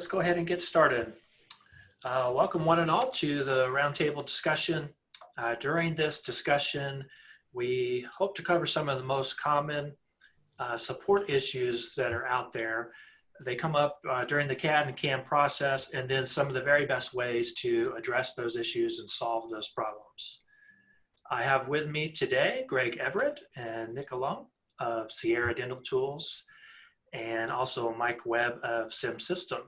let's go ahead and get started. Welcome one and all to the roundtable discussion. During this discussion, we hope to cover some of the most common support issues that are out there. They come up during the CAD and CAM process, and then some of the very best ways to address those issues and solve those problems. I have with me today Greg Everett and Nick Along of Sierra Dental Tools, and also Mike Webb of SimSystem.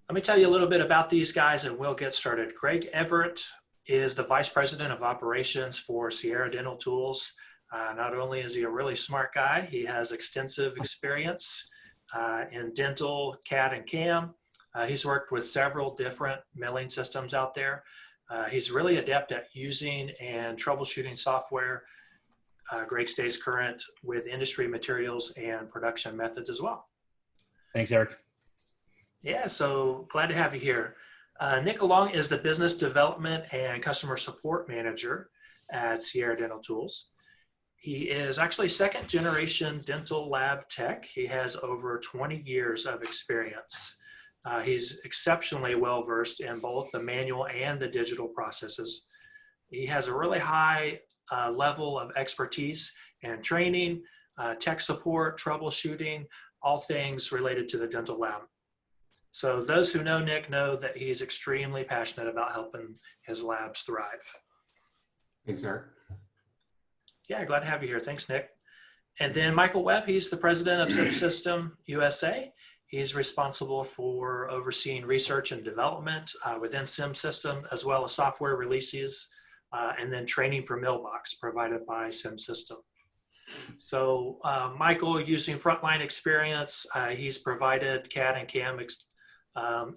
Let me tell you a little bit about these guys and we'll get started. Greg Everett is the Vice President of Operations for Sierra Dental Tools. Not only is he a really smart guy, he has extensive experience in dental CAD and CAM. He's worked with several different milling systems out there. He's really adept at using and troubleshooting software. Greg stays current with industry materials and production methods as well. Thanks, Eric. Yeah, so glad to have you here. Nick Along is the Business Development and Customer Support Manager at Sierra Dental Tools. He is actually second generation dental lab tech. He has over 20 years of experience. He's exceptionally well versed in both the manual and the digital processes. He has a really high level of expertise and training, tech support, troubleshooting, all things related to the dental lab. So those who know Nick know that he's extremely passionate about helping his labs thrive. Thanks, Eric. Yeah, glad to have you here. Thanks, Nick. And then Michael Webb, he's the president of SimSystem USA. He's responsible for overseeing research and development within SimSystem, as well as software releases, and then training for MillBox provided by SimSystem. So Michael, using frontline experience, he's provided CAD and CAM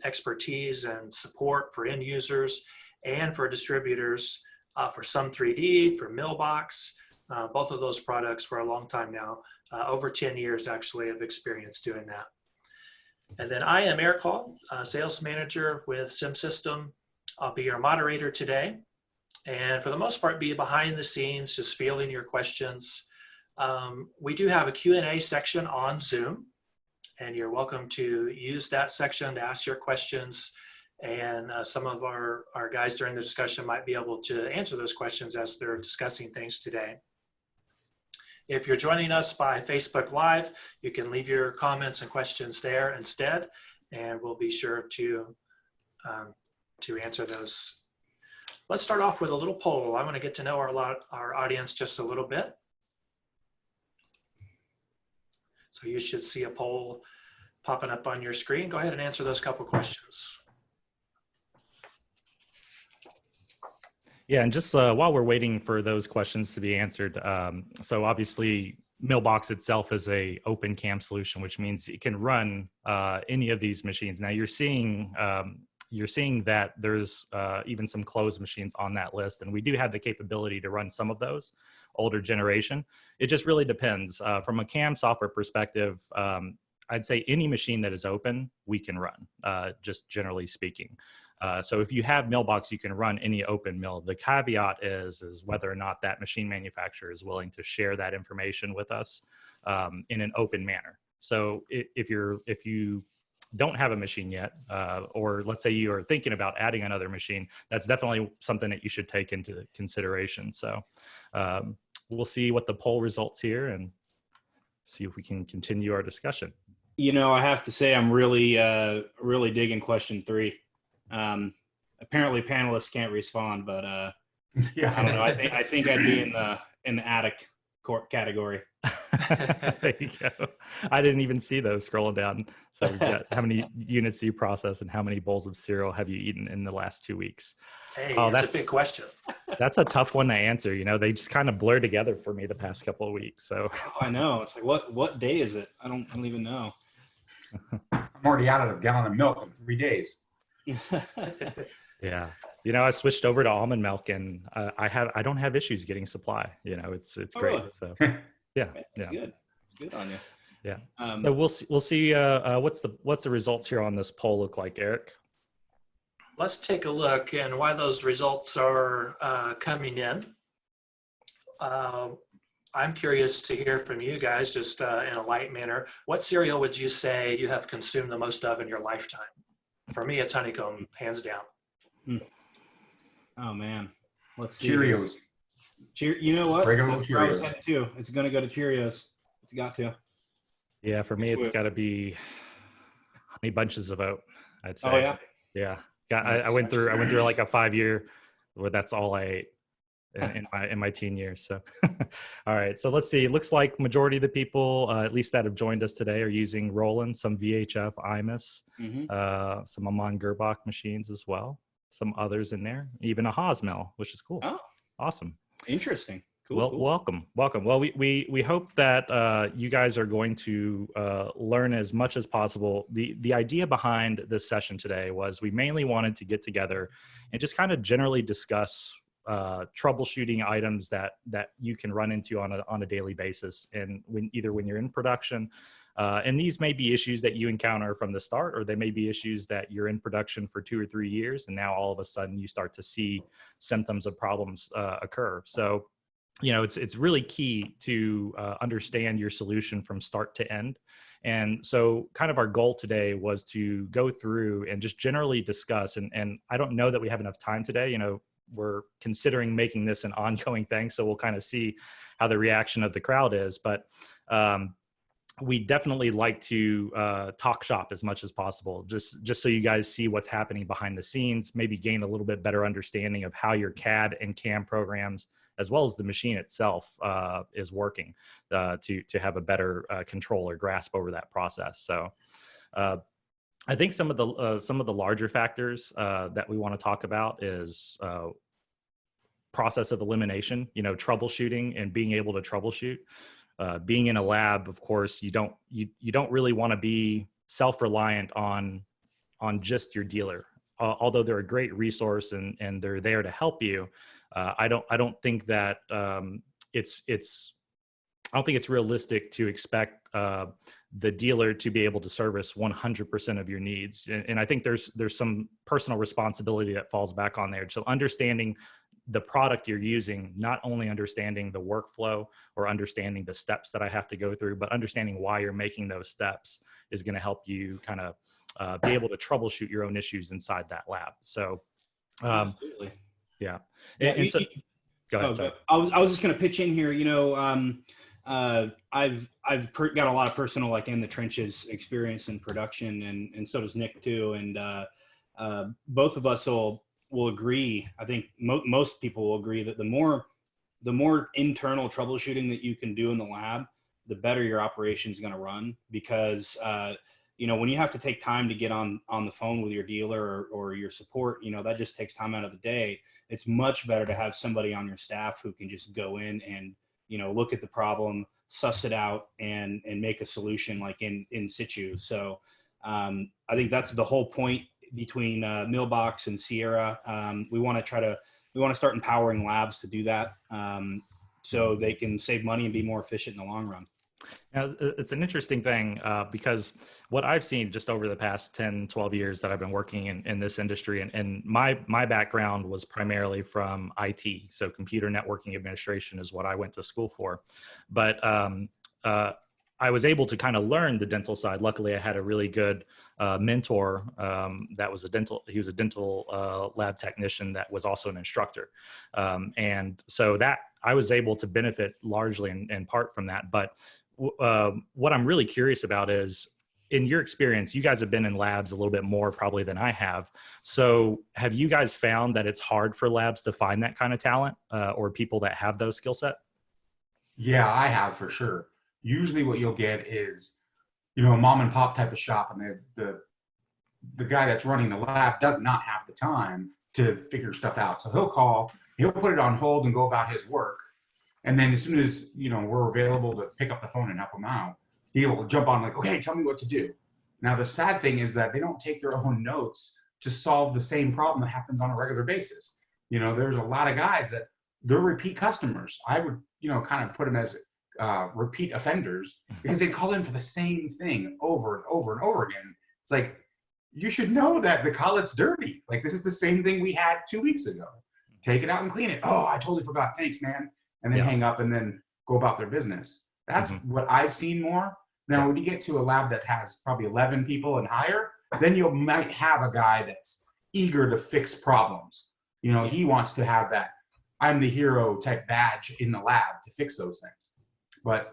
expertise and support for end users and for distributors for Sum 3D, for MillBox, both of those products for a long time now, over 10 years actually of experience doing that. And then I am Eric Hall, sales manager with SimSystem. I'll be your moderator today. And for the most part, be behind the scenes, just fielding your questions. We do have a Q&A section on Zoom, and you're welcome to use that section to ask your questions. And some of our guys during the discussion might be able to answer those questions as they're discussing things today. If you're joining us by Facebook Live, you can leave your comments and questions there instead, and we'll be sure to answer those. Let's start off with a little poll. I want to get to know our audience just a little bit. So you should see a poll popping up on your screen. Go ahead and answer those couple questions. Yeah, and just while we're waiting for those questions to be answered, so obviously MillBox itself is a open CAM solution, which means it can run any of these machines. Now you're seeing that there's even some closed machines on that list, and we do have the capability to run some of those older generation. It just really depends. From a CAM software perspective, I'd say any machine that is open, we can run, just generally speaking. So if you have MillBox, you can run any open mill. The caveat is whether or not that machine manufacturer is willing to share that information with us in an open manner. So if you don't have a machine yet, or let's say you are thinking about adding another machine, that's definitely something that you should take into consideration. So we'll see what the poll results here and see if we can continue our discussion. You know, I have to say I'm really digging question 3. Apparently panelists can't respond, but yeah, I don't know. I think I'd be in the attic category. There you go. I didn't even see those scrolling down. So we've got how many units do you process and how many bowls of cereal have you eaten in the last 2 weeks? Hey, that's a big question. That's a tough one to answer. You know, they just kind of blur together for me the past couple of weeks. So I know. It's like, what day is it? I don't even know. I'm already out of a gallon of milk in 3 days. Yeah, you know, I switched over to almond milk, and I don't have issues getting supply. You know, it's great. Really? So yeah, that's good. Good on you. Yeah. So we'll see. What's the results here on this poll look like, Eric? Let's take a look, and while those results are coming in, I'm curious to hear from you guys, just in a light manner. What cereal would you say you have consumed the most of in your lifetime? For me, it's honeycomb, hands down. Hmm. Oh man, let's see. Cheerios. You know what? Regular That's where I was Cheerios. headed too. It's gonna go to Cheerios. It's got to. Yeah, for me, it's got to be Honey Bunches of Oat, I'd say. Oh yeah. Yeah. I went through like a 5-year where that's all I ate in my teen years. So, all right. So let's see. It looks like majority of the people, at least that have joined us today, are using Roland, some VHF, IMUS, some Amon Gerbach machines as well. Some others in there, even a Hosmel, which is cool. Oh, awesome. Interesting. Cool, well, cool. welcome. Well, we hope that you guys are going to learn as much as possible. The idea behind this session today was we mainly wanted to get together and just kind of generally discuss troubleshooting items that you can run into on a daily basis, and when you're in production. And these may be issues that you encounter from the start, or they may be issues that you're in production for 2 or 3 years, and now all of a sudden you start to see symptoms of problems occur. So, it's really key to understand your solution from start to end. And so kind of our goal today was to go through and just generally discuss, and I don't know that we have enough time today. We're considering making this an ongoing thing, so we'll kind of see how the reaction of the crowd is. But we definitely like to talk shop as much as possible, just so you guys see what's happening behind the scenes, maybe gain a little bit better understanding of how your CAD and CAM programs, as well as the machine itself, is working to have a better control or grasp over that process. So I think some of the larger factors that we want to talk about is process of elimination, troubleshooting and being able to troubleshoot. Being in a lab, of course, you don't really want to be self-reliant on just your dealer. Although they're a great resource and they're there to help you, I don't think that I don't think it's realistic to expect the dealer to be able to service 100% of your needs. And I think there's some personal responsibility that falls back on there. So understanding the product you're using, not only understanding the workflow or understanding the steps that I have to go through, but understanding why you're making those steps is going to help you kind of be able to troubleshoot your own issues inside that lab. So, Absolutely. Yeah. And so, go ahead. Sorry. I was just going to pitch in here. I've got a lot of personal, like in the trenches experience in production, and so does Nick too. And both of us will agree. I think most people will agree that the more internal troubleshooting that you can do in the lab, the better your operation is going to run. Because when you have to take time to get on the phone with your dealer or your support, that just takes time out of the day. It's much better to have somebody on your staff who can just go in and look at the problem, suss it out, and make a solution like in situ. So I think that's the whole point between MillBox and Sierra. We want to start empowering labs to do that, so they can save money and be more efficient in the long run. Now, it's an interesting thing because what I've seen just over the past 10, 12 years that I've been working in this industry, and my background was primarily from IT. So computer networking administration is what I went to school for. But I was able to kind of learn the dental side. Luckily, I had a really good mentor that was he was a dental lab technician that was also an instructor. And so that I was able to benefit largely in part from that. But what I'm really curious about is, in your experience, you guys have been in labs a little bit more probably than I have. So have you guys found that it's hard for labs to find that kind of talent or people that have those skill set? Yeah, I have for sure. Usually what you'll get is, a mom and pop type of shop, and the guy that's running the lab does not have the time to figure stuff out. So he'll put it on hold and go about his work. And then as soon as, we're available to pick up the phone and help him out, he will jump on like, okay, tell me what to do. Now, the sad thing is that they don't take their own notes to solve the same problem that happens on a regular basis. There's a lot of guys that they're repeat customers. I would, kind of put them as repeat offenders because they call in for the same thing over and over and over again. It's like, you should know that the collet's dirty. Like, this is the same thing we had 2 weeks ago. Take it out and clean it. Oh, I totally forgot. Thanks, man. And then hang up, and then go about their business. That's what I've seen more. Now, when you get to a lab that has probably 11 people and higher, then you might have a guy that's eager to fix problems. You know, he wants to have that I'm the hero type badge in the lab to fix those things. But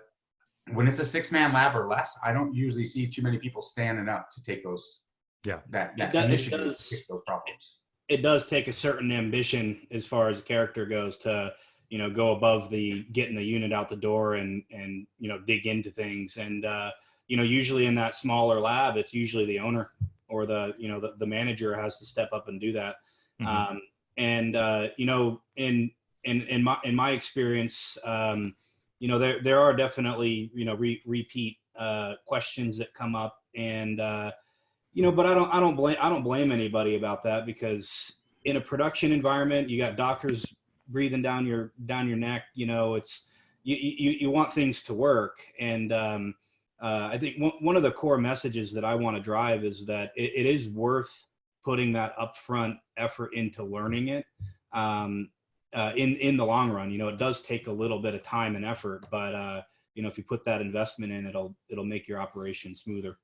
when it's a 6-man lab or less, I don't usually see too many people standing up to take those, that initiative to fix those problems. It does take a certain ambition as far as character goes to, you know, go above the getting the unit out the door and, you know, dig into things. And, you know, usually in that smaller lab, it's usually the owner or the, you know, the manager has to step up and do that. You know, in my experience, you know, there are definitely, you know, repeat questions that come up, and you know, but I don't blame anybody about that, because in a production environment, you got doctors breathing down your neck. You know, it's you want things to work, and I think one of the core messages that I want to drive is that it is worth putting that upfront effort into learning it. In the long run, you know, it does take a little bit of time and effort, but you know, if you put that investment in, it'll make your operation smoother.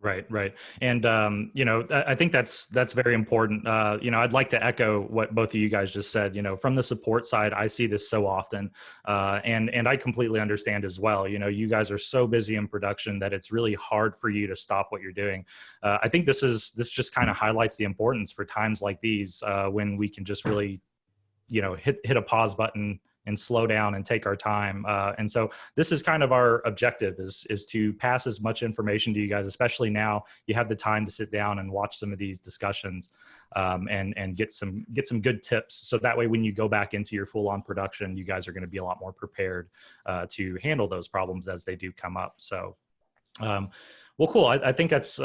Right. And, you know, I think that's very important. You know, I'd like to echo what both of you guys just said. You know, from the support side, I see this so often, and I completely understand as well. You know, you guys are so busy in production that it's really hard for you to stop what you're doing. I think this just kind of highlights the importance for times like these, when we can just really, you know, hit a pause button and slow down and take our time. And so this is kind of our objective, is to pass as much information to you guys, especially now you have the time to sit down and watch some of these discussions, and get some good tips. So that way, when you go back into your full on production, you guys are going to be a lot more prepared to handle those problems as they do come up. So, well, cool. I think that's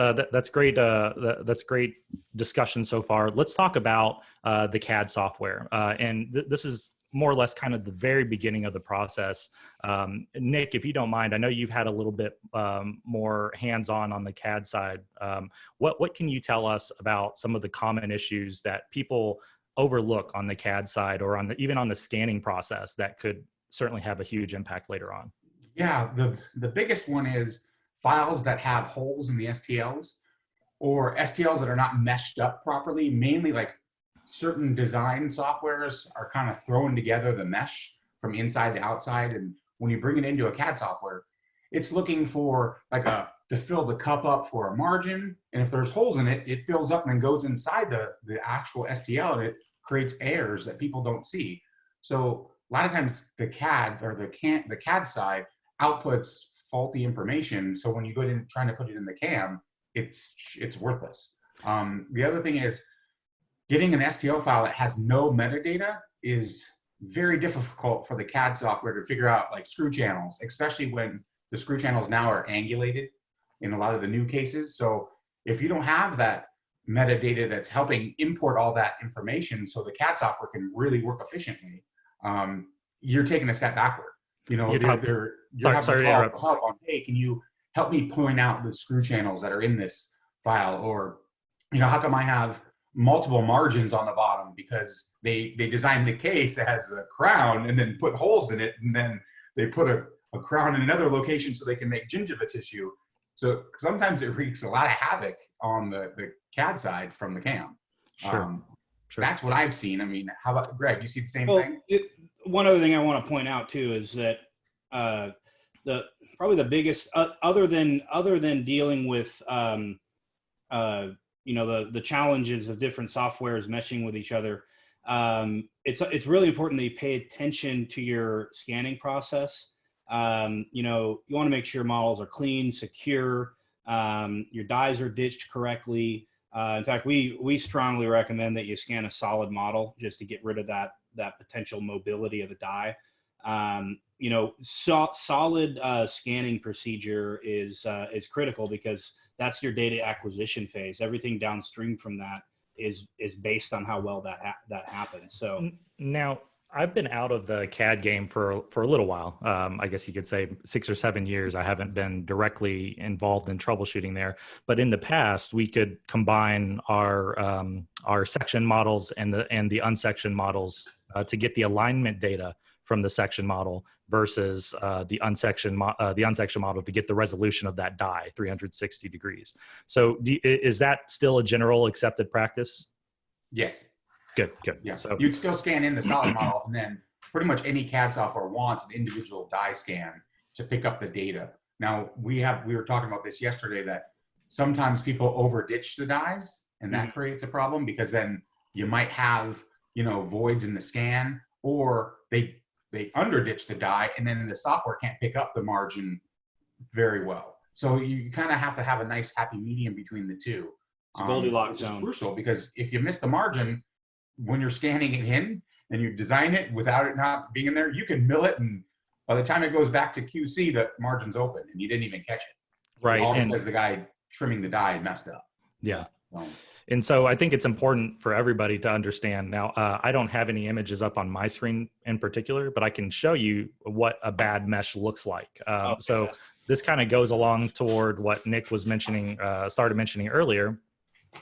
great. That's great discussion so far. Let's talk about the CAD software. And this is more or less kind of the very beginning of the process. Nick, if you don't mind, I know you've had a little bit more hands-on the CAD side. What can you tell us about some of the common issues that people overlook on the CAD side, or even on the scanning process, that could certainly have a huge impact later on? Yeah, the biggest one is files that have holes in the STLs, or STLs that are not meshed up properly, mainly like certain design softwares are kind of throwing together the mesh from inside to outside. And when you bring it into a CAD software, it's looking for to fill the cup up for a margin. And if there's holes in it, it fills up and then goes inside the actual STL, and it creates errors that people don't see. So a lot of times the CAD or the CAD side outputs faulty information. So when you go in trying to put it in the CAM, it's worthless. The other thing is, getting an STL file that has no metadata is very difficult for the CAD software to figure out, like screw channels, especially when the screw channels now are angulated in a lot of the new cases. So if you don't have that metadata that's helping import all that information so the CAD software can really work efficiently, you're taking a step backward. You know, you're sorry to interrupt. Help on, hey, can you help me point out the screw channels that are in this file? Or, you know, how come I have multiple margins on the bottom? Because they designed the case as a crown and then put holes in it, and then they put a crown in another location so they can make gingiva tissue. So sometimes it wreaks a lot of havoc on the CAD side from the CAM. Sure. That's what I've seen. I mean, how about Greg? You see the same thing? One other thing I want to point out too is that probably the biggest, other than dealing with you know, the challenges of different softwares meshing with each other, it's really important that you pay attention to your scanning process. You know, you want to make sure models are clean, secure, your dies are ditched correctly. In fact, we strongly recommend that you scan a solid model just to get rid of that potential mobility of the die. You know, solid scanning procedure is critical, because that's your data acquisition phase. Everything downstream from that is based on how well that happens. So now, I've been out of the CAD game for a little while. I guess you could say 6 or 7 years. I haven't been directly involved in troubleshooting there, but in the past, we could combine our section models and the unsectioned models to get the alignment data from the section model versus the unsectioned model to get the resolution of that die 360 degrees. So is that still a general accepted practice? Yes. Good. Yeah. So you'd still scan in the solid model, and then pretty much any CAD software wants an individual die scan to pick up the data. Now we were talking about this yesterday, that sometimes people over ditch the dies, and that creates a problem, because then you might have, voids in the scan, or they under ditch the die, and then the software can't pick up the margin very well. So you kind of have to have a nice happy medium between the two. Goldilocks which is zone. crucial, because if you miss the margin when you're scanning it in and you design it without it not being in there, you can mill it, and by the time it goes back to QC, the margin's open and you didn't even catch it. Right. All and because the guy trimming the die messed up. yeah. So, And so I think it's important for everybody to understand. Now, I don't have any images up on my screen in particular, but I can show you what a bad mesh looks like. So this kind of goes along toward what Nick was mentioning, started mentioning earlier.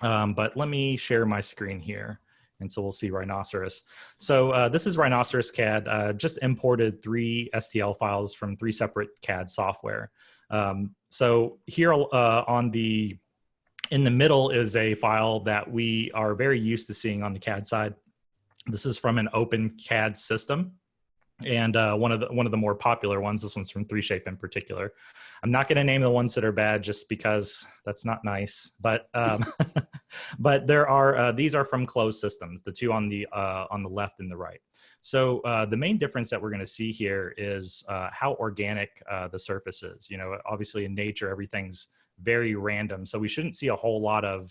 But let me share my screen here. And so we'll see Rhinoceros. So this is Rhinoceros CAD, just imported 3 STL files from 3 separate CAD software. So here in the middle is a file that we are very used to seeing on the CAD side. This is from an open CAD system. And one of the more popular ones, this one's from 3Shape in particular. I'm not going to name the ones that are bad just because that's not nice. But but there are these are from closed systems, the two on the left and the right. So the main difference that we're going to see here is how organic the surface is. Obviously in nature everything's very random, so we shouldn't see a whole lot of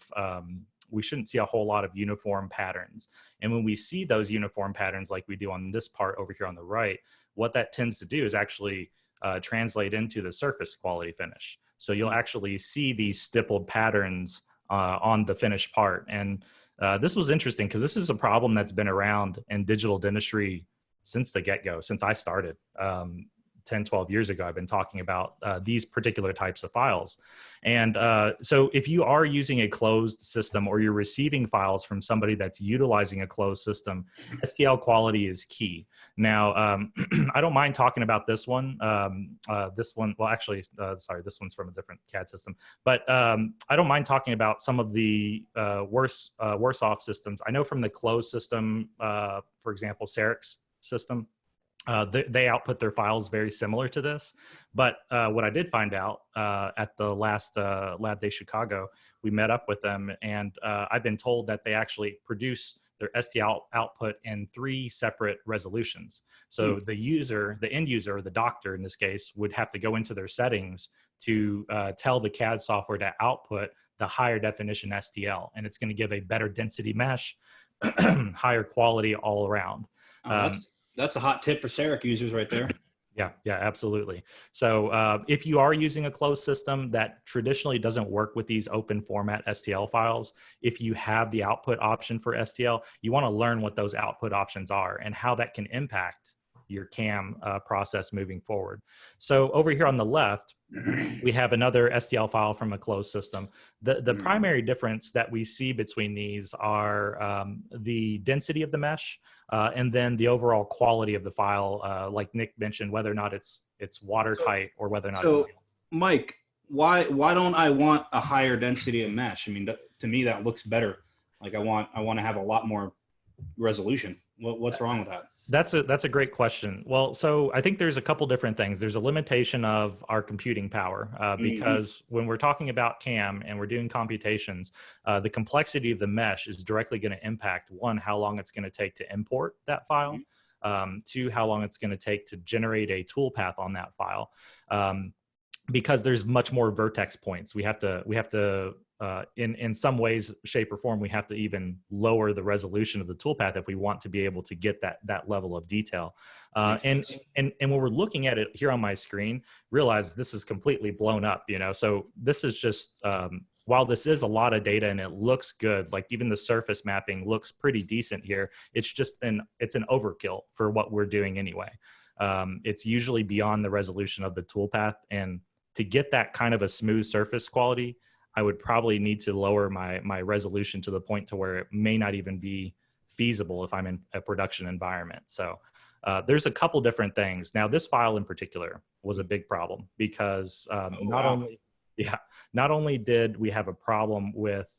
uniform patterns. And when we see those uniform patterns like we do on this part over here on the right, what that tends to do is actually translate into the surface quality finish. So you'll actually see these stippled patterns on the finished part. And this was interesting because this is a problem that's been around in digital dentistry since the get-go, since I started. 10, 12 years ago, I've been talking about these particular types of files. And so if you are using a closed system or you're receiving files from somebody that's utilizing a closed system, STL quality is key. Now, I don't mind talking about this one. This one's from a different CAD system. But I don't mind talking about some of the worse off systems. I know from the closed system, for example, Cerix system, they output their files very similar to this. But what I did find out at the last Lab Day Chicago, we met up with them, and I've been told that they actually produce their STL output in 3 separate resolutions. So the end user, the doctor in this case, would have to go into their settings to tell the CAD software to output the higher definition STL, and it's going to give a better density mesh, higher quality all around. That's a hot tip for Cerix users right there. Yeah, absolutely. So if you are using a closed system that traditionally doesn't work with these open format STL files, if you have the output option for STL, you want to learn what those output options are and how that can impact your CAM process moving forward. So over here on the left, we have another STL file from a closed system. The primary difference that we see between these are the density of the mesh and then the overall quality of the file, like Nick mentioned, whether or not it's watertight or whether or not it's sealed. Mike, why don't I want a higher density of mesh? I mean, to me that looks better. Like I want to have a lot more resolution. What's wrong with that? That's a great question. Well, so I think there's a couple different things. There's a limitation of our computing power because when we're talking about CAM and we're doing computations, the complexity of the mesh is directly going to impact, 1, how long it's going to take to import that file, 2, how long it's going to take to generate a toolpath on that file. Because there's much more vertex points. We have to in some ways, shape, or form, we have to even lower the resolution of the toolpath if we want to be able to get that level of detail. And when we're looking at it here on my screen, realize this is completely blown up. So this is just while this is a lot of data and it looks good, like even the surface mapping looks pretty decent here. It's just it's an overkill for what we're doing anyway. It's usually beyond the resolution of the toolpath, and to get that kind of a smooth surface quality, I would probably need to lower my resolution to the point to where it may not even be feasible if I'm in a production environment. So There's a couple different things. Now, this file in particular was a big problem because not only did we have a problem with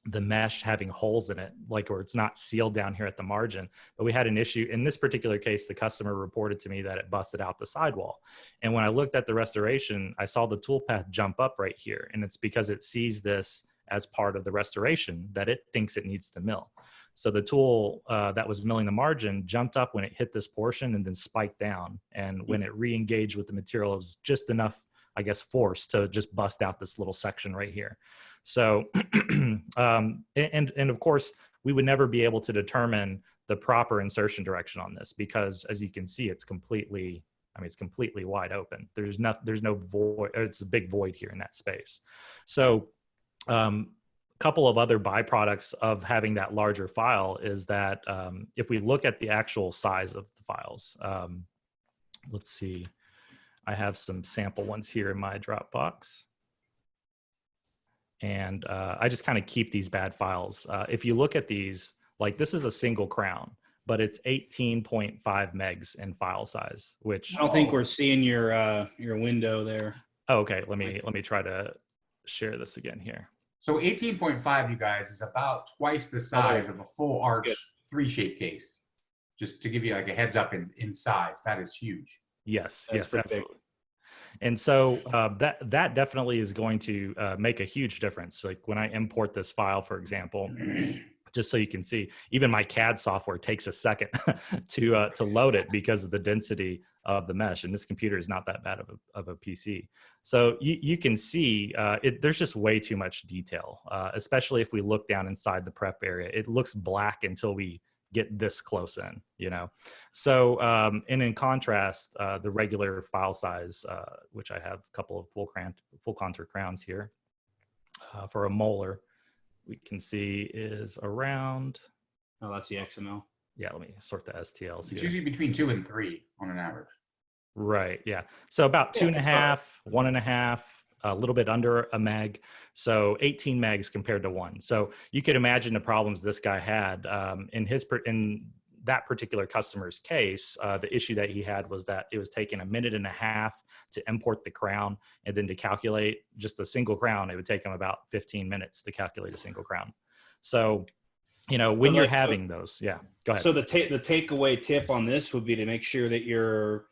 the mesh having holes in it, like, or it's not sealed down here at the margin, but we had an issue. In this particular case, the customer reported to me that it busted out the sidewall. And when I looked at the restoration, I saw the toolpath jump up right here. And it's because it sees this as part of the restoration that it thinks it needs to mill. So the tool that was milling the margin jumped up when it hit this portion and then spiked down. And when it re-engaged with the material, it was just enough, I guess, force to just bust out this little section right here. So, and of course, we would never be able to determine the proper insertion direction on this because, as you can see, it's completely, it's completely wide open. There's no void, it's a big void here in that space. So, a couple of other byproducts of having that larger file is that if we look at the actual size of the files, let's see, I have some sample ones here in my Dropbox. And I just kind of keep these bad files. If you look at these, like this is a single crown, but it's 18.5 megs in file size, which I don't think we're seeing your window there. Oh, okay, let me try to share this again here. So 18.5, you guys, is about twice the size of a full arch 3-shape case. Just to give you like a heads up in size, that is huge. Yes, yes, absolutely. Big. And so that definitely is going to make a huge difference. Like when I import this file, for example, just so you can see, even my CAD software takes a second to load it because of the density of the mesh. And this computer is not that bad of a PC. So you can see there's just way too much detail, especially if we look down inside the prep area. It looks black until we get this close in, you know? So, and in contrast, the regular file size, which I have a couple of full contour crowns here for a molar, we can see is around. Oh, that's the XML. Yeah, let me sort the STLs It's here. usually between 2 and 3 on an average. Right, yeah. So about 2.5, 1.5, a little bit under a meg. So 18 megs compared to 1. So you could imagine the problems this guy had in that particular customer's case. The issue that he had was that it was taking 1.5 minutes to import the crown, and then to calculate just a single crown, it would take him about 15 minutes to calculate a single crown. So, you know, when you're having those, yeah, go ahead. So the takeaway tip on this would be to make sure that your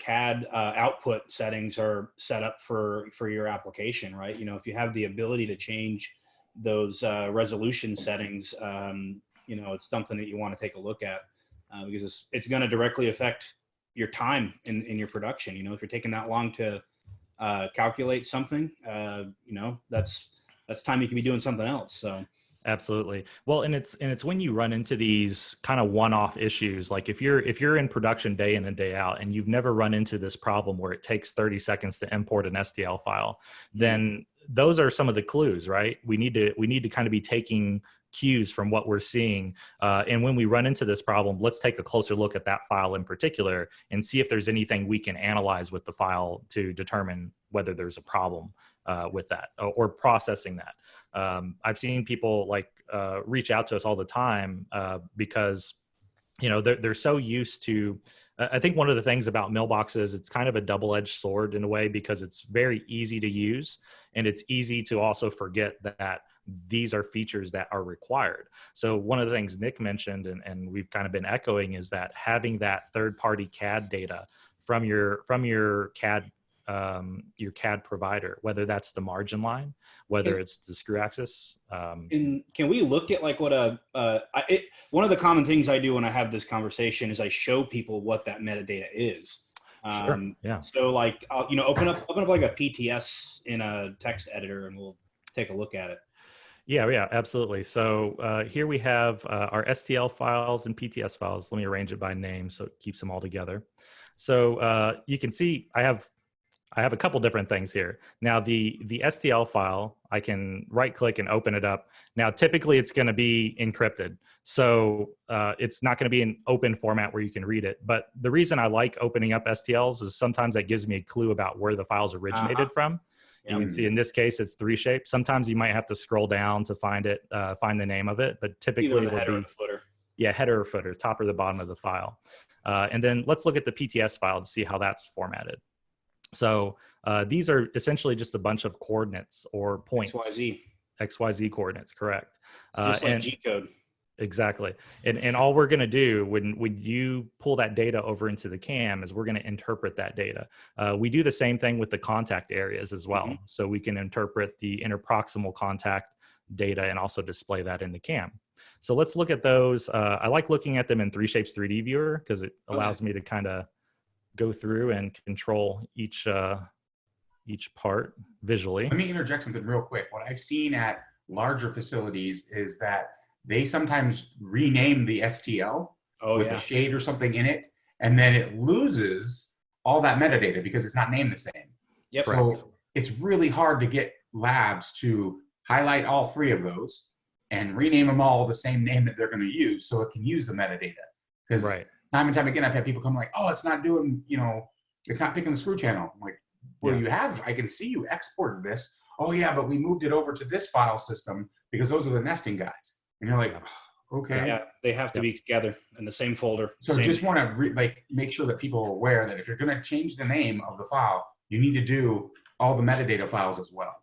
CAD output settings are set up for your application, right? You know, if you have the ability to change those resolution settings, you know, it's something that you want to take a look at because it's going to directly affect your time in your production. You know, if you're taking that long to calculate something, you know, that's time you could be doing something else. So. Absolutely. Well, and it's when you run into these kind of one-off issues, like if you're in production day in and day out and you've never run into this problem where it takes 30 seconds to import an STL file, then those are some of the clues, right? We need to kind of be taking cues from what we're seeing. And when we run into this problem, let's take a closer look at that file in particular and see if there's anything we can analyze with the file to determine whether there's a problem with that or processing that. I've seen people like reach out to us all the time because, you know, they're so used to, I think one of the things about MillBox is it's kind of a double-edged sword in a way because it's very easy to use and it's easy to also forget that these are features that are required. So one of the things Nick mentioned and we've kind of been echoing is that having that third-party CAD data from your CAD provider, whether that's the margin line, whether it's the screw axis. And can we look at like what one of the common things I do when I have this conversation is I show people what that metadata is. Sure. Yeah. So like, you know, open up like a PTS in a text editor and we'll take a look at it. Yeah, absolutely. So here we have our STL files and PTS files. Let me arrange it by name so it keeps them all together. So you can see I have a couple different things here. Now the STL file, I can right click and open it up. Now typically it's going to be encrypted. So it's not going to be an open format where you can read it. But the reason I like opening up STLs is sometimes that gives me a clue about where the files originated from. You can see in this case, it's 3-shape. Sometimes you might have to scroll down to find it, find the name of it, but typically Either the header or the footer. Yeah, header or footer, top or the bottom of the file. And then let's look at the PTS file to see how that's formatted. So these are essentially just a bunch of coordinates or points. XYZ. XYZ coordinates, correct. Just like and G code. Exactly. And all we're going to do when you pull that data over into the CAM is we're going to interpret that data. We do the same thing with the contact areas as well. Mm-hmm. So we can interpret the interproximal contact data and also display that in the CAM. So let's look at those. I like looking at them in 3Shapes 3D Viewer because it allows me to kind of go through and control each part visually. Let me interject something real quick. What I've seen at larger facilities is that they sometimes rename the STL with a shade or something in it, and then it loses all that metadata because it's not named the same. Yep. So it's really hard to get labs to highlight all three of those and rename them all the same name that they're going to use so it can use the metadata. Because time and time again, I've had people come like, oh, it's not doing, it's not picking the screw channel. I'm like, well, I can see you exported this. Oh yeah, but we moved it over to this file system because those are the nesting guides. And you're like, okay. Yeah, they have to be together in the same folder. So just want to make sure that people are aware that if you're going to change the name of the file, you need to do all the metadata files as well.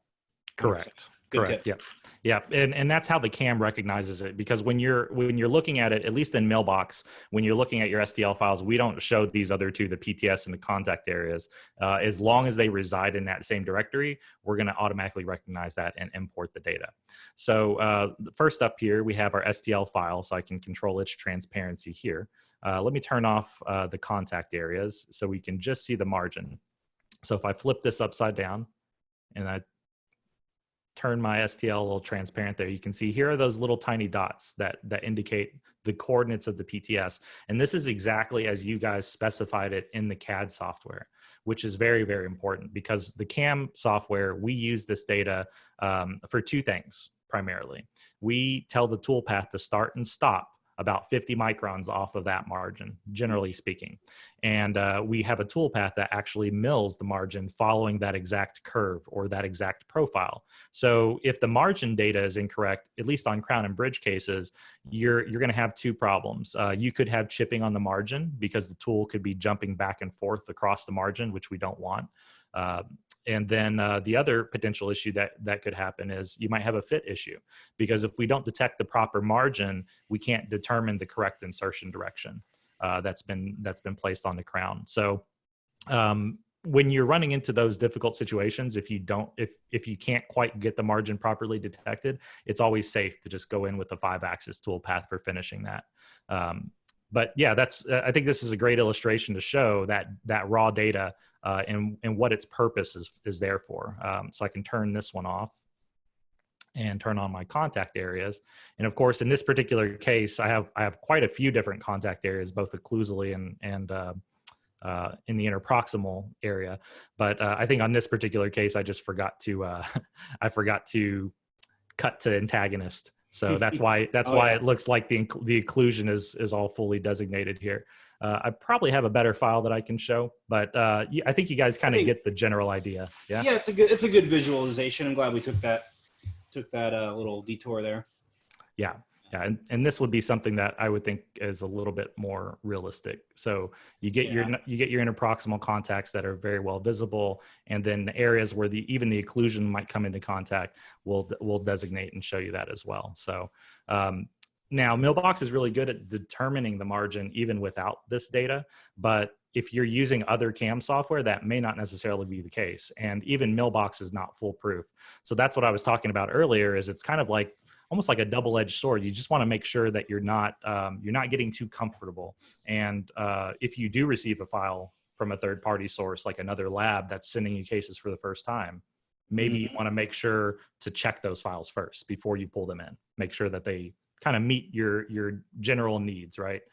Correct. Correct. Yeah. Yeah. And that's how the CAM recognizes it, because when you're looking at it, at least in MillBox, when you're looking at your STL files, we don't show these other two, the PTS and the contact areas. As long as they reside in that same directory, we're going to automatically recognize that and import the data. So first up here, we have our STL file, so I can control its transparency here. Let me turn off the contact areas so we can just see the margin. So if I flip this upside down and I turn my STL a little transparent there, you can see here are those little tiny dots that indicate the coordinates of the PTS. And this is exactly as you guys specified it in the CAD software, which is very, very important, because the CAM software, we use this data for two things primarily. We tell the toolpath to start and stop about 50 microns off of that margin, generally speaking. And we have a toolpath that actually mills the margin following that exact curve or that exact profile. So if the margin data is incorrect, at least on crown and bridge cases, you're going to have two problems. You could have chipping on the margin because the tool could be jumping back and forth across the margin, which we don't want. And then the other potential issue that could happen is you might have a fit issue, because if we don't detect the proper margin, we can't determine the correct insertion direction that's been placed on the crown. So when you're running into those difficult situations, if you can't quite get the margin properly detected, it's always safe to just go in with the 5-axis toolpath for finishing that. But yeah, I think this is a great illustration to show that raw data and what its purpose is there for. So I can turn this one off and turn on my contact areas. And of course, in this particular case, I have quite a few different contact areas, both occlusally and in the interproximal area. But I think on this particular case, I just forgot to cut to antagonist. So that's why it looks like the occlusion is all fully designated here. I probably have a better file that I can show, but I think you guys kind of get the general idea. Yeah. Yeah, it's a good visualization. I'm glad we took that little detour there. Yeah. Yeah, and this would be something that I would think is a little bit more realistic. So you get your interproximal contacts that are very well visible, and then the areas where even the occlusion might come into contact, we'll designate and show you that as well. So now MillBox is really good at determining the margin even without this data, but if you're using other CAM software, that may not necessarily be the case. And even MillBox is not foolproof. So that's what I was talking about earlier, is it's kind of like almost like a double-edged sword. You just want to make sure that you're not getting too comfortable. And if you do receive a file from a third-party source, like another lab that's sending you cases for the first time, maybe you want to make sure to check those files first before you pull them in. Make sure that they kind of meet your general needs, right?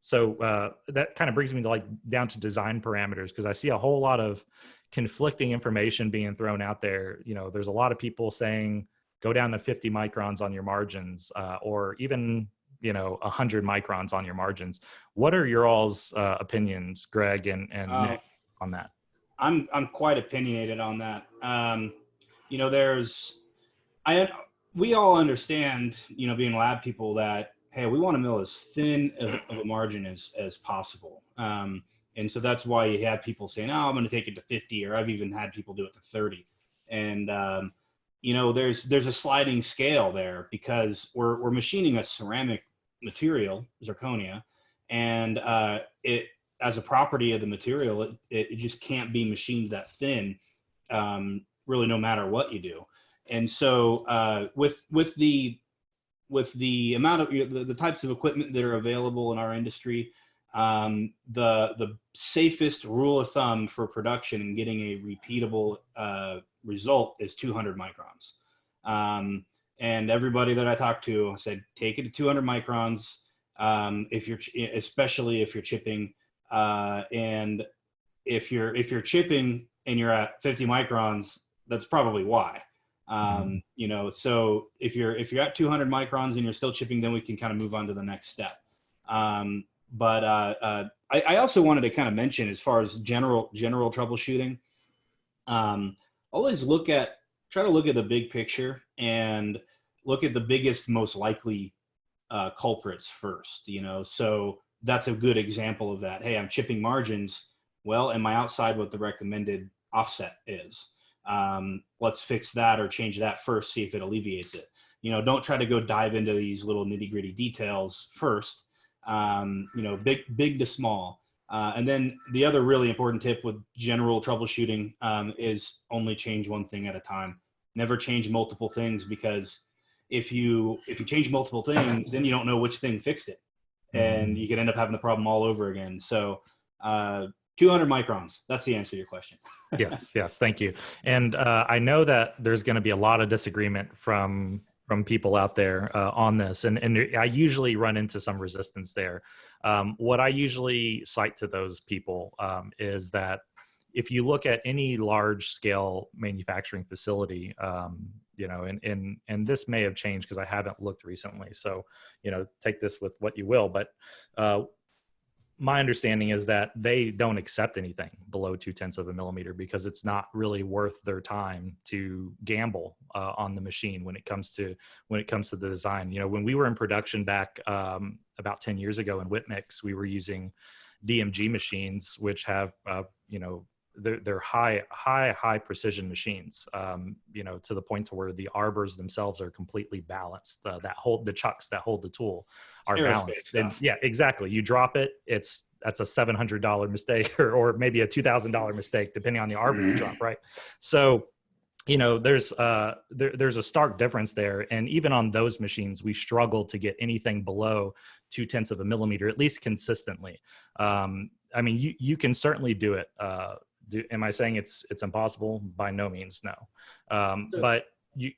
So that kind of brings me to down to design parameters, because I see a whole lot of conflicting information being thrown out there. There's a lot of people saying, go down to 50 microns on your margins, or even 100 microns on your margins. What are your all's opinions, Greg and Nick, on that? I'm quite opinionated on that. We all understand, being lab people, that hey, we want to mill as thin of a margin as possible. And so that's why you have people saying, oh, I'm going to take it to 50, or I've even had people do it to 30. And, there's a sliding scale there because we're machining a ceramic material, zirconia, and it, as a property of the material, it just can't be machined that thin, really, no matter what you do. And so with the amount of the types of equipment that are available in our industry, the safest rule of thumb for production and getting a repeatable result is 200 microns. And everybody that I talked to said, take it to 200 microns. Especially if you're chipping, and if you're chipping and you're at 50 microns, that's probably why. So if you're at 200 microns and you're still chipping, then we can kind of move on to the next step. But I also wanted to kind of mention, as far as general troubleshooting, always try to look at the big picture and look at the biggest, most likely culprits first. So that's a good example of that. Hey, I'm chipping margins. Well, am I outside what the recommended offset is? Let's fix that or change that first, see if it alleviates it. Don't try to go dive into these little nitty-gritty details first. Big to small. And then the other really important tip with general troubleshooting is only change one thing at a time. Never change multiple things, because if you change multiple things, then you don't know which thing fixed it, and you could end up having the problem all over again. So 200 microns, that's the answer to your question. Yes, thank you. And I know that there's going to be a lot of disagreement from people out there on this, and I usually run into some resistance there. What I usually cite to those people is that if you look at any large scale manufacturing facility, and this may have changed because I haven't looked recently, so take this with what you will, but my understanding is that they don't accept anything below 0.2 of a millimeter, because it's not really worth their time to gamble on the machine when it comes to the design. When we were in production back about 10 years ago in Whitmix, we were using DMG machines, which have they're high precision machines, to the point to where the arbors themselves are completely balanced. The chucks that hold the tool are balanced. And yeah, exactly. You drop it, that's a $700 mistake, or maybe a $2,000 mistake, depending on the arbor you drop, right? So, there's a stark difference there. And even on those machines, we struggle to get anything below 0.2 of a millimeter, at least consistently. You can certainly do it. Am I saying it's impossible? By no means, no. But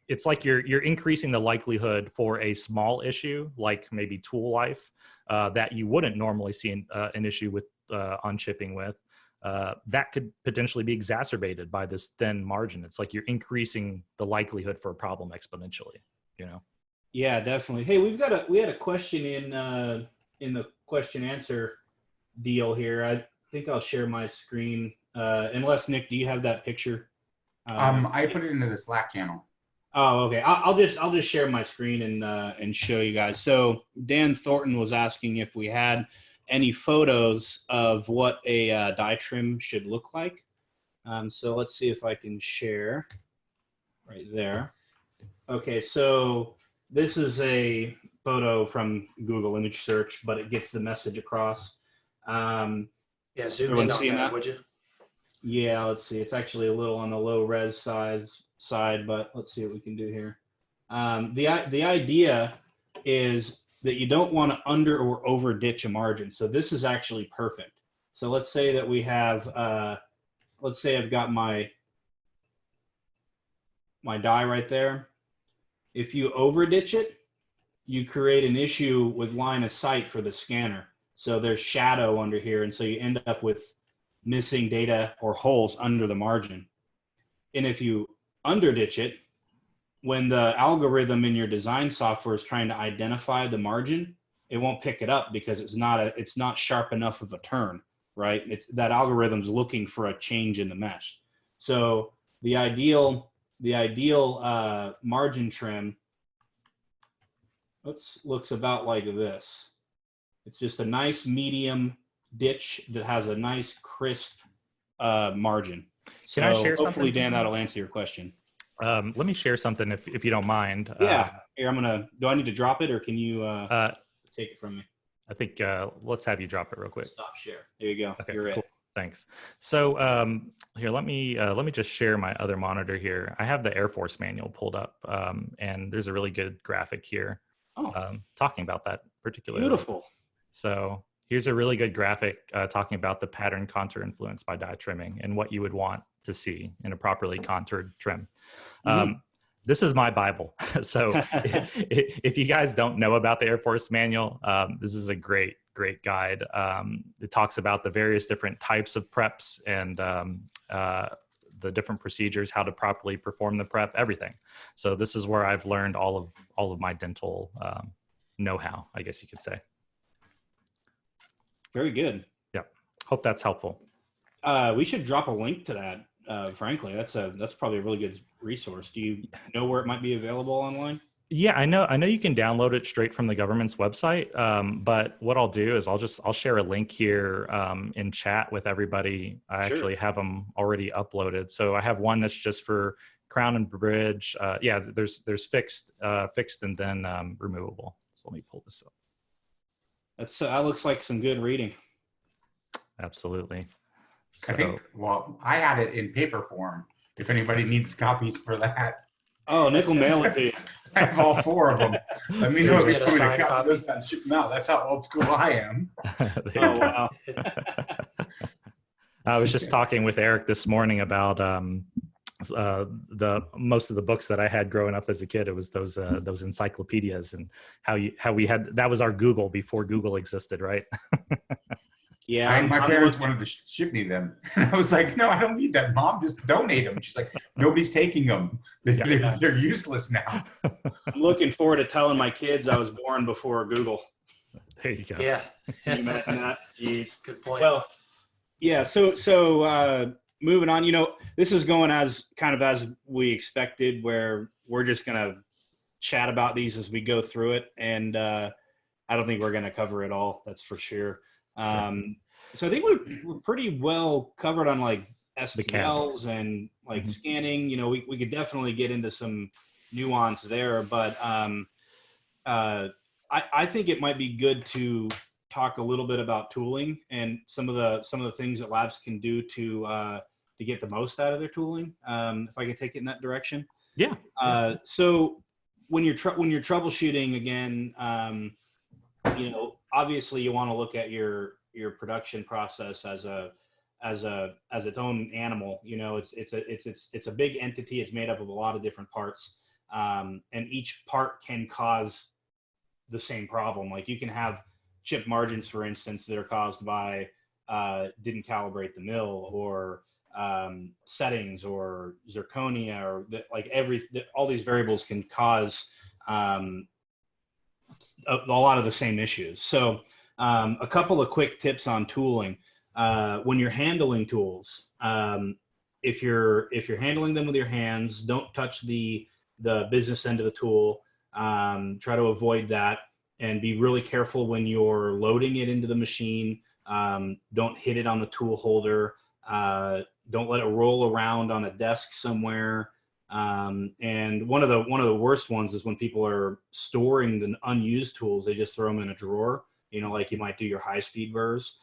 it's like you're increasing the likelihood for a small issue, like maybe tool life, that you wouldn't normally see an issue with on chipping with. That could potentially be exacerbated by this thin margin. It's like you're increasing the likelihood for a problem exponentially. Yeah, definitely. Hey, we had a question in the question answer deal here. I think I'll share my screen. Unless, Nick, do you have that picture? I put it into the Slack channel. Oh, okay. I'll just share my screen and show you guys. So Dan Thornton was asking if we had any photos of what a die trim should look like. So let's see if I can share right there. Okay, so this is a photo from Google image search, but it gets the message across. Zoom in on that, would you? Yeah, let's see. It's actually a little on the low res side, but let's see what we can do here. The idea is that you don't want to under or over ditch a margin. So this is actually perfect. So let's say that we have, let's say I've got my die right there. If you over ditch it, you create an issue with line of sight for the scanner. So there's shadow under here, and so you end up with missing data or holes under the margin. And if you underditch it, when the algorithm in your design software is trying to identify the margin, it won't pick it up because it's not sharp enough of a turn, right? That algorithm's looking for a change in the mesh. So the ideal margin trim looks about like this. It's just a nice medium ditch that has a nice crisp margin. Can I share hopefully, something? Dan, that'll answer your question. Let me share something if you don't mind. Yeah. Here, do I need to drop it or can you take it from me? I think let's have you drop it real quick. Stop share. There you go. Okay, You're cool. it. Thanks. So here, let me just share my other monitor here. I have the Air Force manual pulled up, and there's a really good graphic here talking about that particularly. Beautiful. So here's a really good graphic talking about the pattern contour influenced by die trimming and what you would want to see in a properly contoured trim. This is my Bible. So if you guys don't know about the Air Force manual, this is a great guide. It talks about the various different types of preps and the different procedures, how to properly perform the prep, everything. So this is where I've learned all of my dental know-how, I guess you could say. Very good. Yeah. Hope that's helpful. We should drop a link to that. Frankly, that's probably a really good resource. Do you know where it might be available online? Yeah, I know you can download it straight from the government's website. But what I'll do is I'll share a link here in chat with everybody. I actually have them already uploaded. So I have one that's just for crown and bridge. Yeah, there's fixed and then removable. So let me pull this up. That looks like some good reading. Absolutely. So, I think, well, I had it in paper form. If anybody needs copies for that. Oh, nickel mail it to you. I have all 4 of them. Let me know if Get a you signed want copy. those and ship them out. That's how old school I am. Oh, wow. I was just talking with Eric this morning about the most of the books that I had growing up as a kid. It was those encyclopedias and how we had, that was our Google before Google existed, right? Yeah, my parents wanted to ship me them. And I was like, no, I don't need that, Mom. Just donate them. She's like, nobody's taking them. They're useless now. I'm looking forward to telling my kids I was born before Google. There you go. Yeah. Can you imagine that? Jeez. Good point. Well, yeah. So moving on, this is going as we expected, where we're just going to chat about these as we go through it. And I don't think we're going to cover it all. That's for sure. So I think we're pretty well covered on like STLs and like scanning. We could definitely get into some nuance there, but I think it might be good to talk a little bit about tooling and some of the things that labs can do to get the most out of their tooling. If I could take it in that direction. Yeah. So when you're troubleshooting again, obviously you want to look at your production process as its own animal. It's a big entity. It's made up of a lot of different parts, and each part can cause the same problem. Like you can have chip margins, for instance, that are caused by didn't calibrate the mill, or settings, or zirconia, or all these variables can cause a lot of the same issues. So a couple of quick tips on tooling. When you're handling tools, if you're handling them with your hands, don't touch the business end of the tool. Try to avoid that, and be really careful when you're loading it into the machine. Don't hit it on the tool holder. Don't let it roll around on a desk somewhere. And one of the worst ones is when people are storing the unused tools. They just throw them in a drawer, like you might do your high-speed burrs.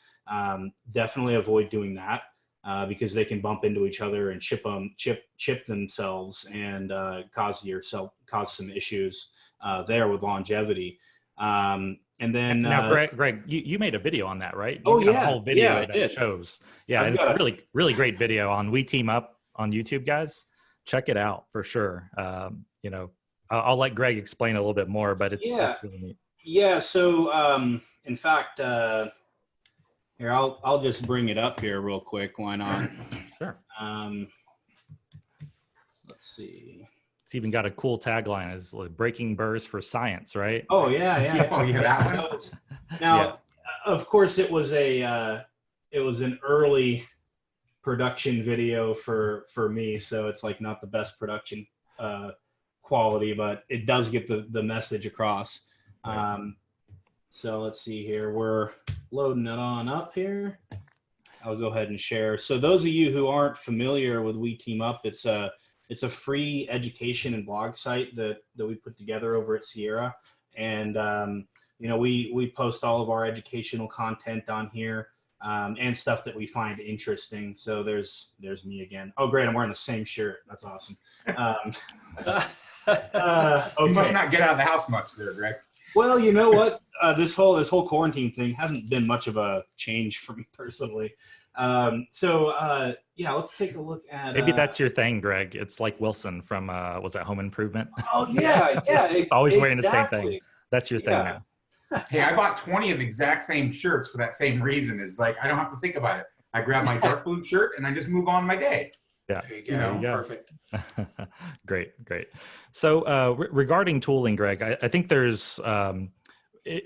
Definitely avoid doing that, because they can bump into each other and chip themselves, and cause some issues there with longevity. And then now, Greg, you made a video on that, right? Oh, got yeah. a whole video Yeah, I that did. shows. Yeah, it's a really great video on We Team Up on YouTube, guys. Check it out for sure. I'll let Greg explain a little bit more, but it's really neat. Yeah. So in fact, here I'll just bring it up here real quick. Why not? Sure. Let's see. It's even got a cool tagline: "Is like breaking burrs for science," right? Oh yeah. Oh, yeah, that one. Now, of course, it was an early production video for me, so it's like not the best production quality, but it does get the message across. So let's see here. We're loading it on up here. I'll go ahead and share. So those of you who aren't familiar with We Team Up, it's a free education and blog site that we put together over at Sierra. And, we post all of our educational content on here and stuff that we find interesting. So there's me again. Oh, great. I'm wearing the same shirt. That's awesome. Okay. You must Okay. not get out of the house much there, Greg. Well, you know what? This whole quarantine thing hasn't been much of a change for me personally. Let's take a look at. Maybe that's your thing, Greg. It's like Wilson from was that Home Improvement? Oh yeah. Always wearing the same thing. That's your thing now. Hey, I bought 20 of the exact same shirts for that same reason. Is like I don't have to think about it. I grab my dark blue shirt and I just move on my day. Yeah. There you go. Perfect. Great. So regarding tooling, Greg, I think there's, at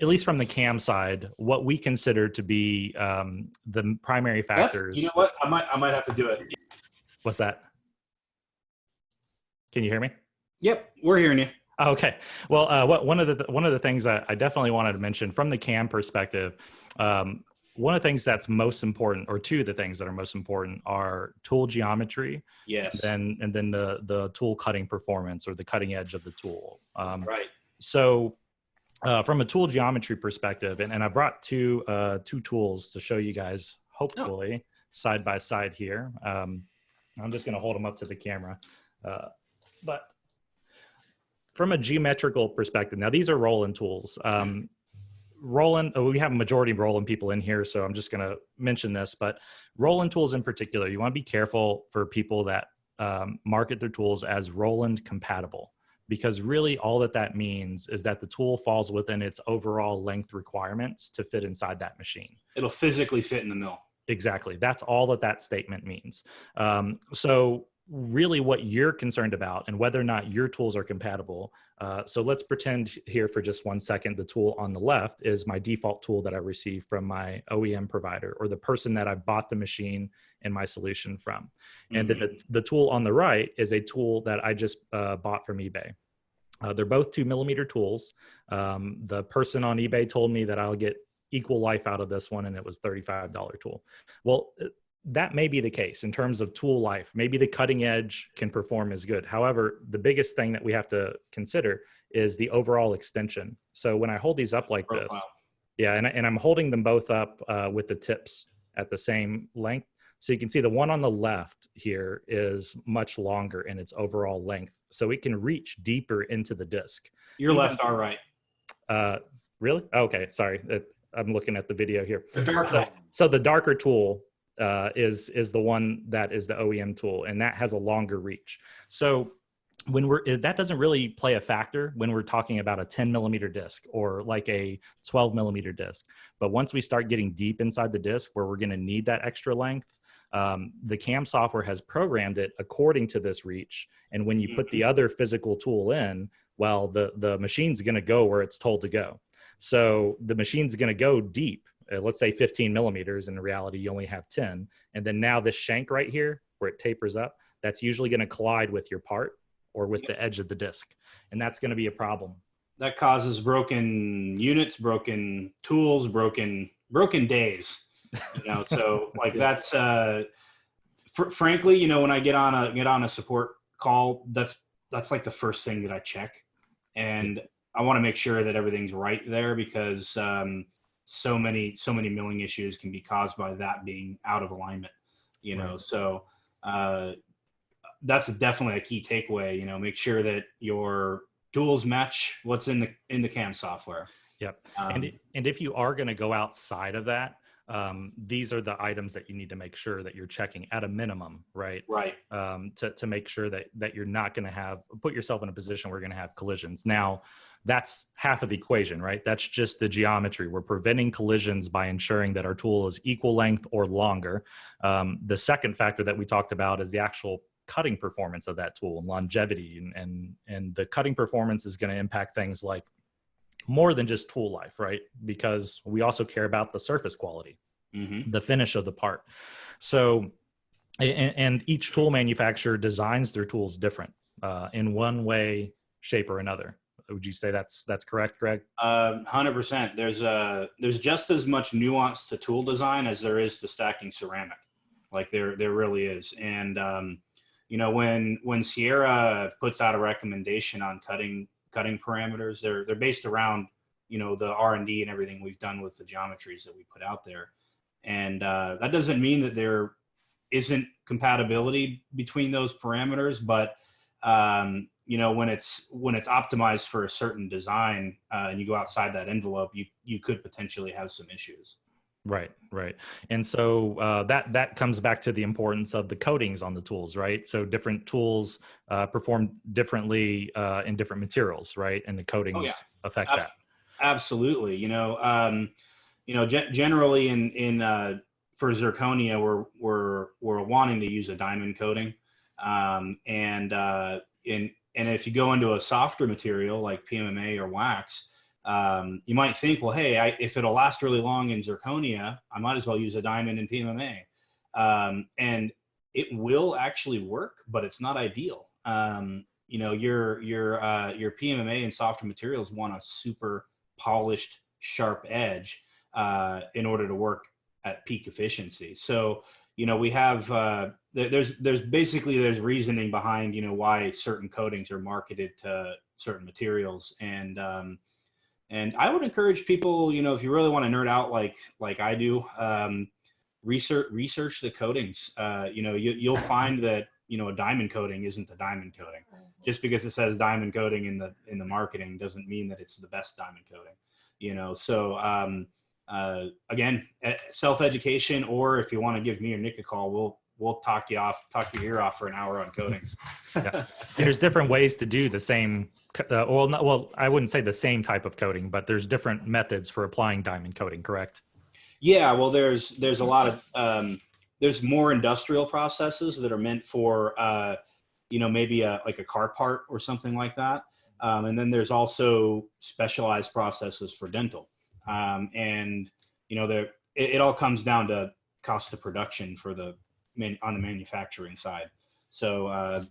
least from the CAM side, what we consider to be the primary factors. You know what? I might have to do it. What's that? Can you hear me? Yep, we're hearing you. Okay. Well, one of the things that I definitely wanted to mention from the CAM perspective, one of the things that's most important, or two of the things that are most important, are tool geometry. Yes. And then the tool cutting performance, or the cutting edge of the tool. Right. So from a tool geometry perspective, and I brought two tools to show you guys, hopefully side by side here. I'm just going to hold them up to the camera, but from a geometrical perspective, now these are Roland tools. Roland, we have a majority of Roland people in here, so I'm just going to mention this, but Roland tools in particular, you want to be careful for people that market their tools as Roland compatible, because really all that means is that the tool falls within its overall length requirements to fit inside that machine. It'll physically fit in the mill. Exactly. That's all that statement means. So really what you're concerned about and whether or not your tools are compatible. So let's pretend here for just 1 second, the tool on the left is my default tool that I received from my OEM provider, or the person that I bought the machine and my solution from. And then the tool on the right is a tool that I just bought from eBay. They're both 2mm tools. The person on eBay told me that I'll get equal life out of this one, and it was $35 tool. Well, that may be the case in terms of tool life. Maybe the cutting edge can perform as good. However, the biggest thing that we have to consider is the overall extension. So when I hold these up like this, and I'm holding them both up with the tips at the same length. So you can see the one on the left here is much longer in its overall length. So it can reach deeper into the disc. Your left, our right. Really? Okay, sorry. I'm looking at the video here. The darker. So the darker tool is the one that is the OEM tool, and that has a longer reach. So when that doesn't really play a factor when we're talking about a 10mm disc or like a 12mm disc. But once we start getting deep inside the disc where we're going to need that extra length, the CAM software has programmed it according to this reach. And when you put the other physical tool in, well, the machine's going to go where it's told to go. So the machine's going to go deep. Let's say 15mm. In reality, you only have 10. And then now this shank right here, where it tapers up, that's usually going to collide with your part or with the edge of the disc. And that's going to be a problem. That causes broken units, broken tools, broken days. So like that's frankly, when I get on a support call, that's like the first thing that I check, and I want to make sure that everything's right there, because so many milling issues can be caused by that being out of alignment. Right. So that's definitely a key takeaway. Make sure that your tools match what's in the CAM software. Yep. And if you are going to go outside of that, these are the items that you need to make sure that you're checking at a minimum, right? Right. To make sure that you're not going to put yourself in a position where you're going to have collisions. Now, that's half of the equation, right? That's just the geometry. We're preventing collisions by ensuring that our tool is equal length or longer. The second factor that we talked about is the actual cutting performance of that tool and longevity. And the cutting performance is going to impact things like more than just tool life, right? Because we also care about the surface quality, the finish of the part. So, and each tool manufacturer designs their tools different in one way, shape, or another. Would you say that's correct, Greg? 100%. There's just as much nuance to tool design as there is to stacking ceramic. Like there really is. And you know, when Sierra puts out a recommendation on cutting parameters, they're based around, you know, the R&D and everything we've done with the geometries that we put out there. And that doesn't mean that there isn't compatibility between those parameters, but you know, when it's optimized for a certain design and you go outside that envelope, you could potentially have some issues. Right. And so that comes back to the importance of the coatings on the tools, right? So different tools perform differently in different materials, right? And the coatings affect that. Absolutely. You know, generally in for zirconia, we're wanting to use a diamond coating, and if you go into a softer material like PMMA or wax, you might think, well, hey, if it'll last really long in zirconia, I might as well use a diamond in PMMA, and it will actually work, but it's not ideal. You know, your PMMA and softer materials want a super polished, sharp edge in order to work at peak efficiency. So, you know, we have there's reasoning behind, you know, why certain coatings are marketed to certain materials, and I would encourage people, you know, if you really want to nerd out like I do, research the coatings. You know, you'll find that, you know, a diamond coating isn't a diamond coating. Just because it says diamond coating in the marketing doesn't mean that it's the best diamond coating. You know, so again, self-education, or if you want to give me or Nick a call, we'll talk your ear off for an hour on coatings. Yeah. There's different ways to do the same. Well, I wouldn't say the same type of coating, but there's different methods for applying diamond coating, correct? Yeah, well, there's a lot of there's more industrial processes that are meant for you know, maybe like a car part or something like that, and then there's also specialized processes for dental, and you know, it all comes down to cost of production for on the manufacturing side. So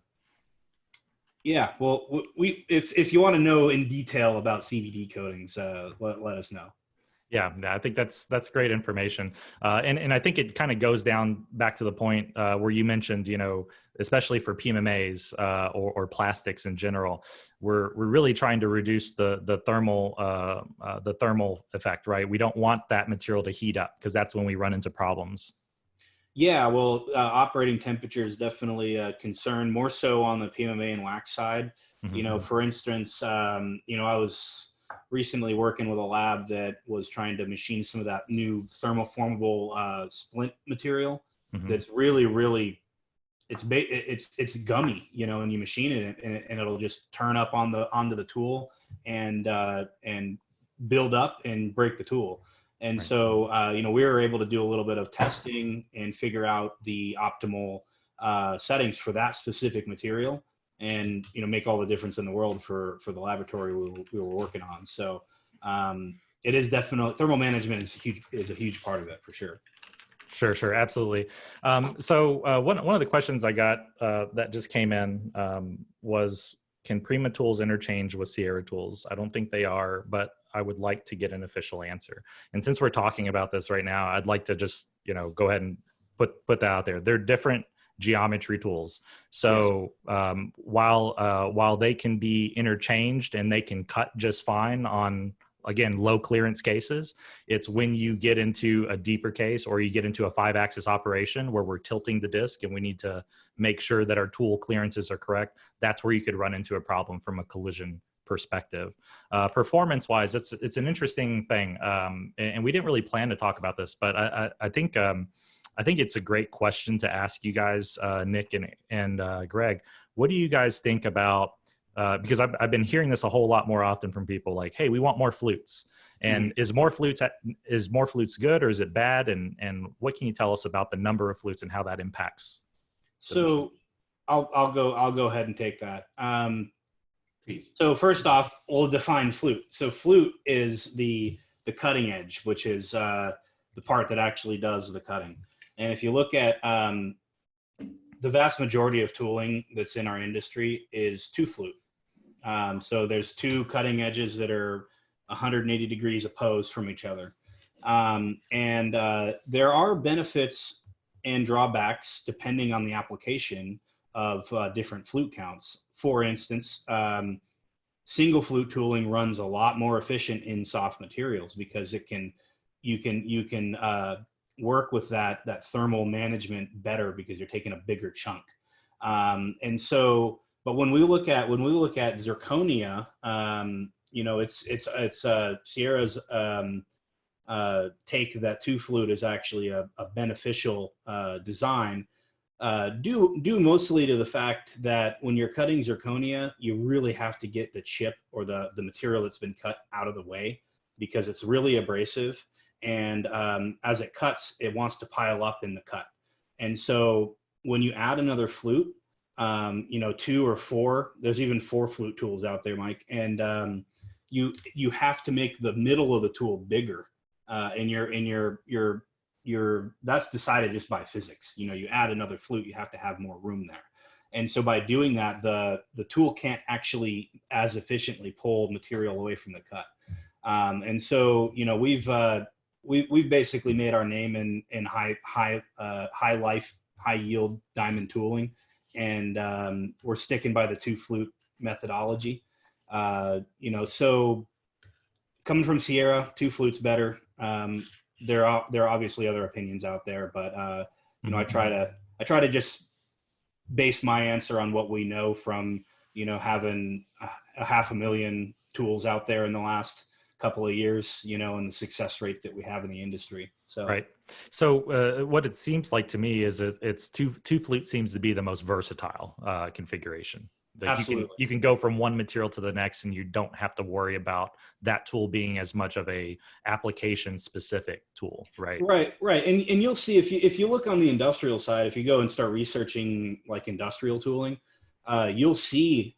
yeah, well, if you want to know in detail about CVD coatings, let us know. Yeah, I think that's great information, and I think it kind of goes down back to the point where you mentioned, you know, especially for PMMAs or plastics in general, we're really trying to reduce the thermal effect, right? We don't want that material to heat up, because that's when we run into problems. Yeah, well, operating temperature is definitely a concern, more so on the PMMA and wax side. Mm-hmm. You know, for instance, you know, I was recently working with a lab that was trying to machine some of that new thermoformable splint material. Mm-hmm. That's really it's gummy, you know, and you machine it and it'll just turn up onto the tool and build up and break the tool. And right. So, you know, we were able to do a little bit of testing and figure out the optimal settings for that specific material, and, you know, make all the difference in the world for the laboratory we were working on. So it is definitely, thermal management is a huge part of it, for sure. Sure, absolutely. So one of the questions I got that just came in was, can Prima tools interchange with Sierra tools? I don't think they are, but I would like to get an official answer. And since we're talking about this right now, I'd like to just, you know, go ahead and put that out there. They're different geometry tools. So while they can be interchanged and they can cut just fine on, again, low clearance cases, it's when you get into a deeper case or you get into a 5-axis operation where we're tilting the disc and we need to make sure that our tool clearances are correct, that's where you could run into a problem from a collision perspective. Performance wise, it's an interesting thing. And we didn't really plan to talk about this, but I think it's a great question to ask you guys, Nick and Greg. What do you guys think about, because I've been hearing this a whole lot more often from people, like, hey, we want more flutes. And is more flutes good, or is it bad? And what can you tell us about the number of flutes and how that impacts? So I'll go ahead and take that. So first off, we'll define flute. So flute is the cutting edge, which is the part that actually does the cutting. And if you look at the vast majority of tooling that's in our industry is 2 flute. So there's two cutting edges that are 180 degrees opposed from each other. There are benefits and drawbacks depending on the application of different flute counts. For instance, single flute tooling runs a lot more efficient in soft materials because you can work with that thermal management better because you're taking a bigger chunk. But when we look at zirconia, it's Sierra's take that two flute is actually a beneficial design, due mostly to the fact that when you're cutting zirconia, you really have to get the chip or the material that's been cut out of the way because it's really abrasive. And as it cuts, it wants to pile up in the cut. And so when you add another flute, 2 or 4, there's even 4 flute tools out there, Mike. And you have to make the middle of the tool bigger. That's decided just by physics. You add another flute, you have to have more room there. And so by doing that, the tool can't actually as efficiently pull material away from the cut. And so, we've basically made our name in high life, high yield diamond tooling. And we're sticking by the 2 flute methodology. So coming from Sierra, 2 flutes better. There are obviously other opinions out there, but I try to just base my answer on what we know from having a 500,000 tools out there in the last couple of years, and the success rate that we have in the industry. So right. So what it seems like to me is it's two flute seems to be the most versatile configuration. Like absolutely, you can go from one material to the next, and you don't have to worry about that tool being as much of a application specific tool, right? Right. And you'll see if you look on the industrial side, if you go and start researching like industrial tooling, you'll see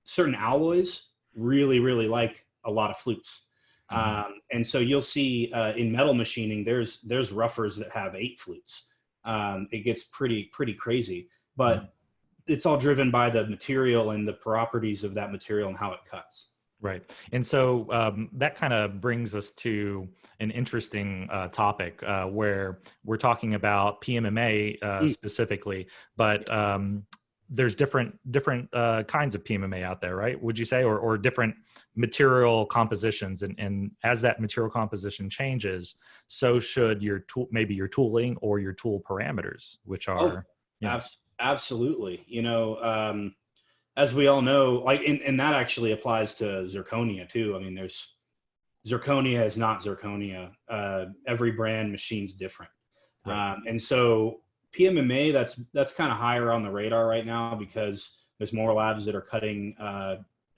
certain alloys really like a lot of flutes. And so you'll see in metal machining, there's roughers that have 8 flutes. It gets pretty crazy, but it's all driven by the material and the properties of that material and how it cuts. Right. And so that kind of brings us to an interesting topic where we're talking about PMMA specifically, but there's different kinds of PMMA out there, right? Would you say, or different material compositions, and as that material composition changes, so should your tool, maybe your tooling or your tool parameters, which are absolutely. As we all know, like, and that actually applies to zirconia too. I mean, zirconia is not zirconia. Every brand machine's different, right. And so PMMA, that's kind of higher on the radar right now because there's more labs that are cutting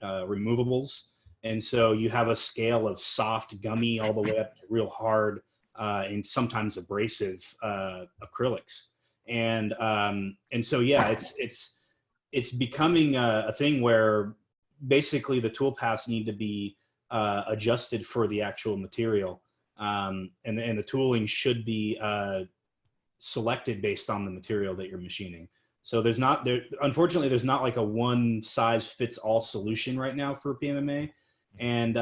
removables. And so you have a scale of soft, gummy, all the way up to real hard and sometimes abrasive acrylics. And so, yeah, it's becoming a thing where basically the tool paths need to be adjusted for the actual material. And the tooling should be selected based on the material that you're machining. So unfortunately, there's not like a one size fits all solution right now for PMMA. And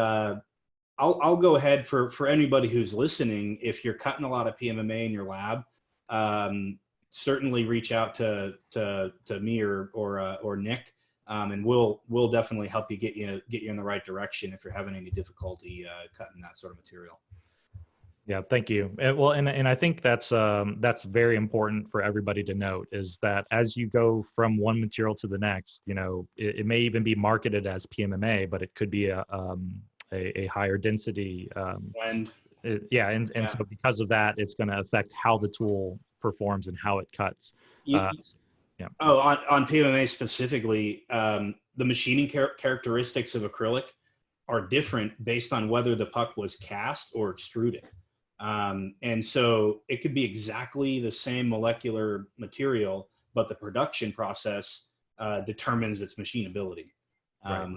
I'll go ahead for anybody who's listening. If you're cutting a lot of PMMA in your lab, certainly reach out to me or Nick, and we'll definitely help you get you in the right direction if you're having any difficulty cutting that sort of material. Yeah, thank you. Well, and I think that's very important for everybody to note, is that as you go from one material to the next, it may even be marketed as PMMA, but it could be a higher density blend. So because of that, it's going to affect how the tool performs and how it cuts. Oh, on PMMA specifically, the machining characteristics of acrylic are different based on whether the puck was cast or extruded. And so it could be exactly the same molecular material, but the production process determines its machinability. Right.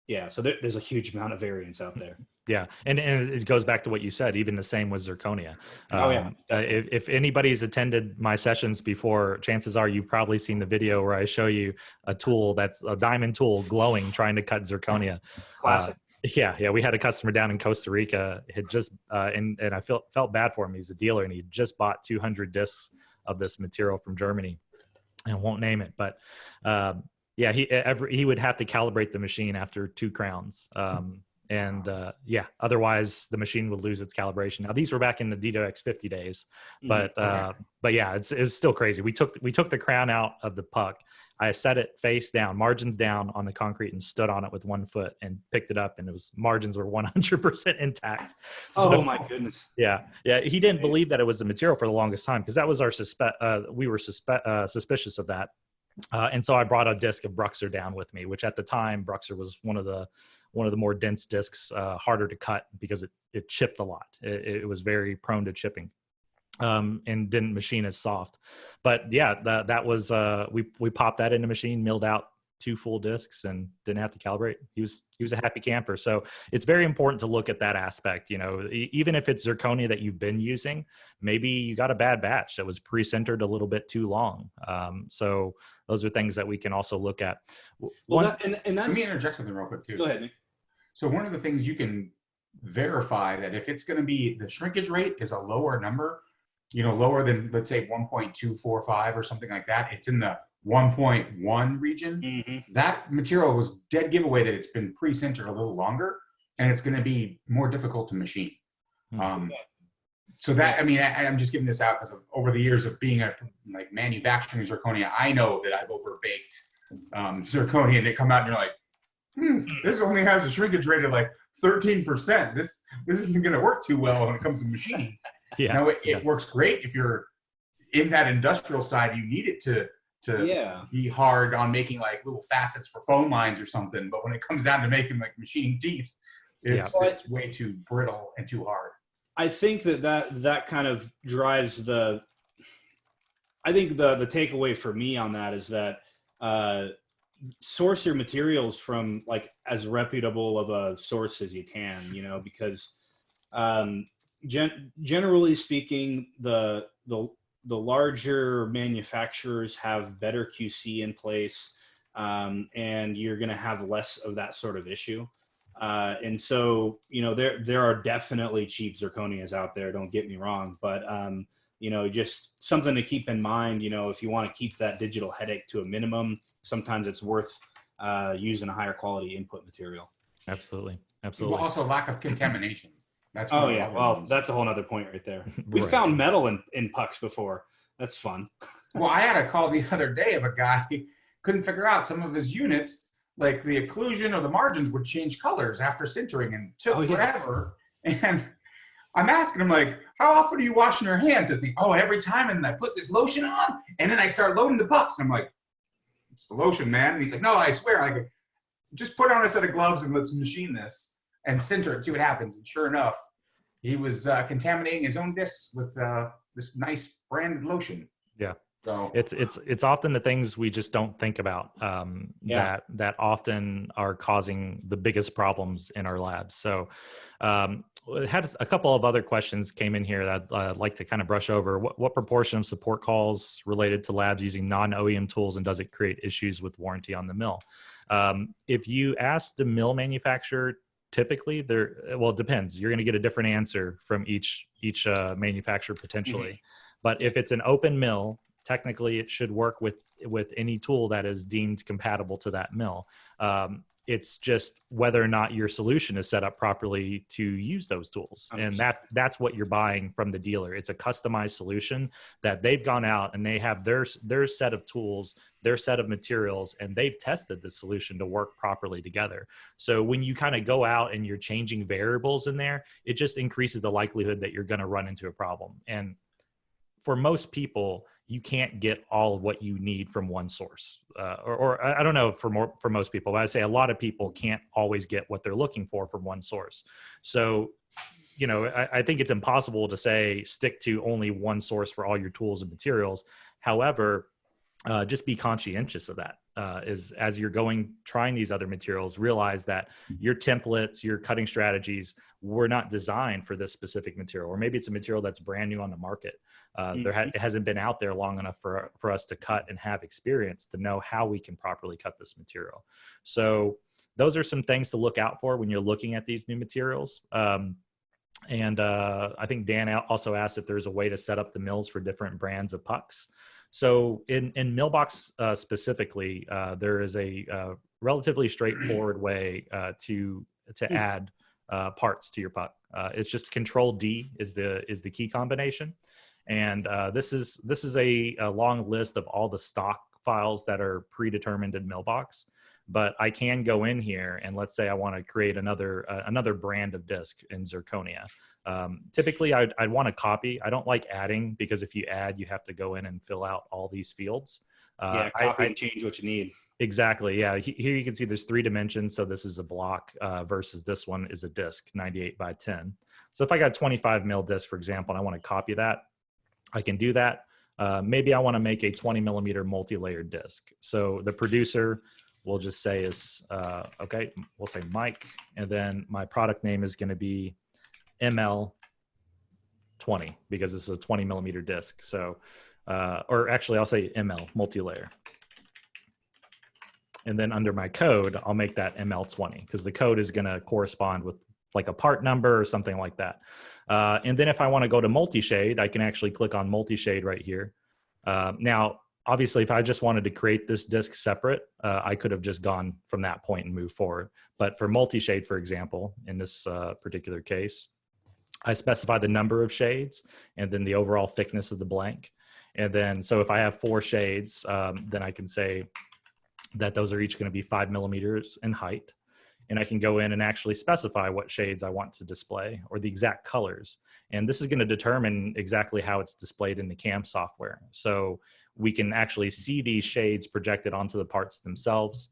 Yeah, so there's a huge amount of variance out there. Yeah, and it goes back to what you said. Even the same with zirconia. Oh yeah. If anybody's attended my sessions before, chances are you've probably seen the video where I show you a tool that's a diamond tool glowing, trying to cut zirconia. Classic. Yeah. We had a customer down in Costa Rica, had just and I felt bad for him. He's a dealer, and he just bought 200 discs of this material from Germany. I won't name it, but yeah, he would have to calibrate the machine after 2 crowns. Otherwise the machine would lose its calibration. Now these were back in the DDoX 50 days, but yeah, it's still crazy. We took the crown out of the puck. I set it face down, margins down on the concrete, and stood on it with 1 foot and picked it up, and margins were 100% intact. So, oh my goodness. Yeah. He didn't believe that it was the material for the longest time, because that was our we were suspicious of that. And so I brought a disc of Bruxer down with me, which at the time, Bruxer was one of the more dense discs, harder to cut because it chipped a lot. It was very prone to chipping, and didn't machine as soft. But yeah, that was, we popped that in the machine, milled out 2 full discs, and didn't have to calibrate. He was a happy camper. So it's very important to look at that aspect. Even if it's zirconia that you've been using, maybe you got a bad batch that was pre-sintered a little bit too long. So those are things that we can also look at. Let me interject something real quick too. Go ahead, Nick. So one of the things you can verify, that if it's going to be, the shrinkage rate is a lower number, lower than, let's say 1.245 or something like that, it's in the 1.1 region. Mm-hmm. That material was dead giveaway that it's been pre-sintered a little longer, and it's going to be more difficult to machine. So that, I'm just giving this out because over the years of being manufacturing zirconia, I know that I've overbaked zirconia, and they come out and you're like, this only has a shrinkage rate of 13%. This isn't going to work too well when it comes to machining. Yeah. Now it works great if you're in that industrial side. You need it to be hard on making little facets for phone lines or something. But when it comes down to making machining teeth, it's way too brittle and too hard. I think that kind of drives the takeaway for me on that is that source your materials from as reputable of a source as you can, because generally speaking, the larger manufacturers have better QC in place, and you're going to have less of that sort of issue. And so, there are definitely cheap zirconias out there, don't get me wrong, but just something to keep in mind, if you want to keep that digital headache to a minimum, sometimes it's worth using a higher quality input material. Absolutely. Well, also lack of contamination. That's that's a whole other point right there. We found metal in pucks before. That's fun. Well, I had a call the other day of a guy couldn't figure out some of his units, the occlusion or the margins would change colors after sintering, and took forever. And I'm asking him how often are you washing your hands? And every time. And I put this lotion on, and then I start loading the pucks. And I'm like, it's the lotion, man. And he's like, no, I swear, just put on a set of gloves and let's machine this and sinter it, see what happens. And sure enough, he was contaminating his own discs with this nice branded lotion. Yeah. So it's often the things we just don't think about that often are causing the biggest problems in our labs. So had a couple of other questions came in here that I'd like to kind of brush over. What proportion of support calls related to labs using non-OEM tools, and does it create issues with warranty on the mill? If you ask the mill manufacturer, typically it depends. You're going to get a different answer from each manufacturer potentially. Mm-hmm. But if it's an open mill, technically it should work with any tool that is deemed compatible to that mill. It's just whether or not your solution is set up properly to use those tools. And that's what you're buying from the dealer. It's a customized solution that they've gone out and they have their set of tools, their set of materials, and they've tested the solution to work properly together. So when you kind of go out and you're changing variables in there, it just increases the likelihood that you're going to run into a problem. And for most people, you can't get all of what you need from one source, or I don't know for most people, but I'd say a lot of people can't always get what they're looking for from one source. So, I think it's impossible to say stick to only one source for all your tools and materials. However, just be conscientious of that. Is as you're trying these other materials, realize that your templates, your cutting strategies were not designed for this specific material, or maybe it's a material that's brand new on the market. It hasn't been out there long enough for us to cut and have experience to know how we can properly cut this material. So those are some things to look out for when you're looking at these new materials. And I think Dan also asked if there's a way to set up the mills for different brands of pucks. So in MillBox specifically, there is a relatively straightforward way to add parts to your puck. It's just Control D is the key combination, and this is a long list of all the stock files that are predetermined in MillBox. But I can go in here and let's say I want to create another brand of disc in zirconia. Typically, I'd want to copy. I don't like adding because if you add, you have to go in and fill out all these fields. Copy and change what you need. Exactly. Yeah. Here you can see there's 3 dimensions. So this is a block versus this one is a disc, 98 by 10. So if I got a 25 mil disc, for example, and I want to copy that, I can do that. Maybe I want to make a 20 millimeter multi-layered disc. So the producer, we'll just say is, okay, we'll say Mike, and then my product name is going to be ML20 because it's a 20 millimeter disc. So, or actually I'll say ML, multi-layer. And then under my code, I'll make that ML20 because the code is going to correspond with like a part number or something like that. And then if I want to go to multi-shade, I can actually click on multi-shade right here. Now, obviously, if I just wanted to create this disc separate, I could have just gone from that point and moved forward. But for multi-shade, for example, in this particular case, I specify the number of shades and then the overall thickness of the blank. And then, so if I have 4 shades, then I can say that those are each going to be 5 millimeters in height. And I can go in and actually specify what shades I want to display or the exact colors. And this is going to determine exactly how it's displayed in the CAM software. So we can actually see these shades projected onto the parts themselves.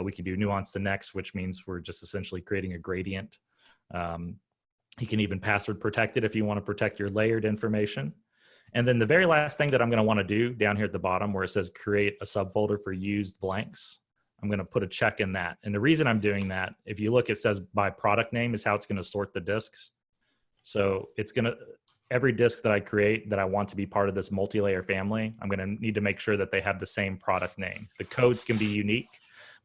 We can do nuance to next, which means we're just essentially creating a gradient. You can even password protect it if you want to protect your layered information. And then the very last thing that I'm going to want to do down here at the bottom where it says create a subfolder for used blanks, I'm going to put a check in that. And the reason I'm doing that, if you look, it says by product name is how it's going to sort the discs. So it's going to, every disc that I create that I want to be part of this multi-layer family, I'm going to need to make sure that they have the same product name. The codes can be unique,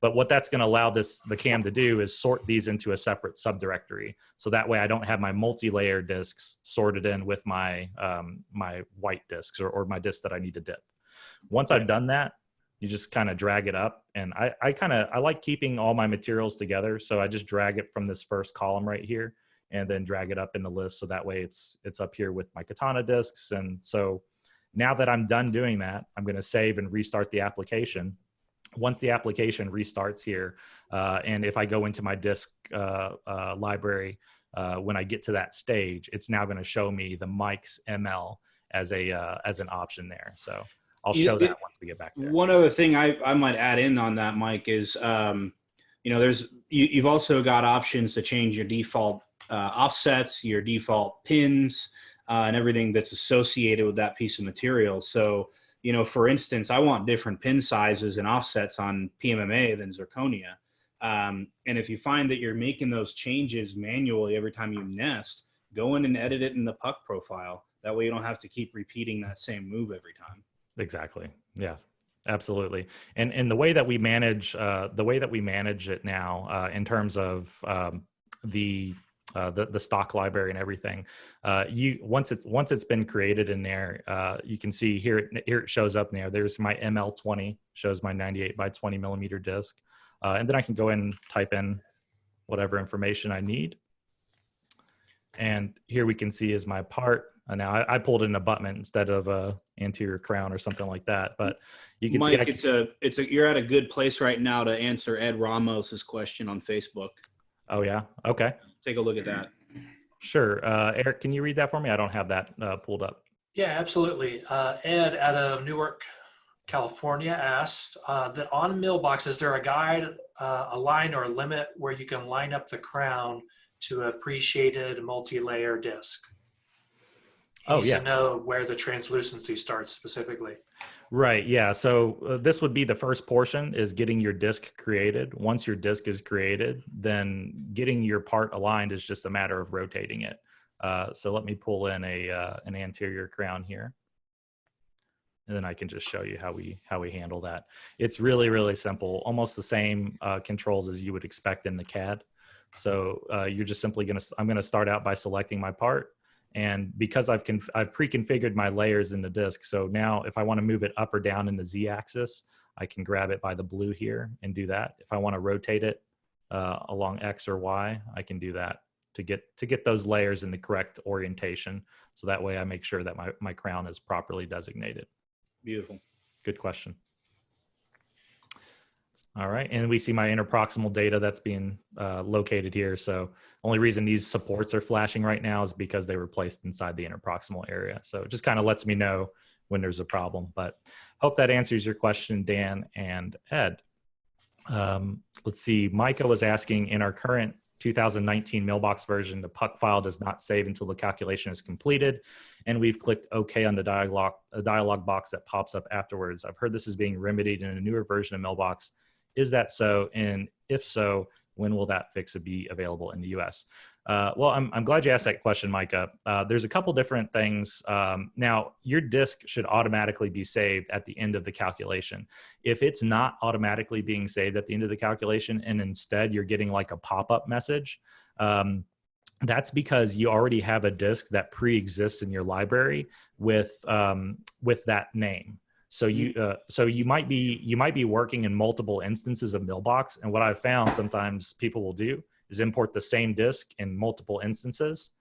but what that's going to allow the CAM to do is sort these into a separate subdirectory. So that way I don't have my multi-layer discs sorted in with my, my white discs or my discs that I need to dip. Once I've done that, you just kind of drag it up. And I like keeping all my materials together. So I just drag it from this first column right here and then drag it up in the list. So that way it's up here with my katana discs. And so now that I'm done doing that, I'm going to save and restart the application. Once the application restarts here, and if I go into my disc library, when I get to that stage, it's now going to show me the Mike's ML as an option there. So I'll show that once we get back there. One other thing I might add in on that, Mike, is you've also got options to change your default offsets, your default pins, and everything that's associated with that piece of material. So, for instance, I want different pin sizes and offsets on PMMA than zirconia. And if you find that you're making those changes manually every time you nest, go in and edit it in the puck profile. That way you don't have to keep repeating that same move every time. Exactly. Yeah, absolutely. And the way that we manage it now in terms of the stock library and everything, once it's been created in there, you can see here it shows up in there. There's my ML20, shows my 98 by 20 millimeter disc, and then I can go in and type in whatever information I need. And here we can see is my part. Now I pulled in an abutment instead of a anterior crown or something like that, but you can Mike, see you're at a good place right now to answer Ed Ramos's question on Facebook. Oh yeah. Okay. Take a look at that. Sure. Eric, can you read that for me? I don't have that pulled up. Yeah, absolutely. Ed out of Newark, California asked that on MillBox, is there a guide, a line or a limit where you can line up the crown to a pre-shaded multi-layer disc? He Oh, needs yeah. to know where the translucency starts specifically. Right. Yeah. So this would be the first portion, is getting your disc created. Once your disc is created, then getting your part aligned is just a matter of rotating it. So let me pull in an anterior crown here, and then I can just show you how we handle that. It's really, really simple, almost the same controls as you would expect in the CAD. So you're just simply I'm gonna start out by selecting my part. And because I've pre-configured my layers in the disk, so now if I want to move it up or down in the Z-axis, I can grab it by the blue here and do that. If I want to rotate it along X or Y, I can do that to get those layers in the correct orientation. So that way I make sure that my crown is properly designated. Beautiful. Good question. All right, and we see my interproximal data that's being located here. So only reason these supports are flashing right now is because they were placed inside the interproximal area. So it just kind of lets me know when there's a problem. But hope that answers your question, Dan and Ed. Let's see, Micah was asking, in our current 2019 MillBox version, the puck file does not save until the calculation is completed, and we've clicked OK on the dialog box that pops up afterwards. I've heard this is being remedied in a newer version of MillBox. Is that so? And if so, when will that fix be available in the US? Well, I'm glad you asked that question, Micah. There's a couple different things. Now, your disk should automatically be saved at the end of the calculation. If it's not automatically being saved at the end of the calculation, and instead you're getting like a pop-up message, that's because you already have a disk that pre-exists in your library with that name. So you might be working in multiple instances of MillBox, and what I've found sometimes people will do is import the same disk in multiple instances,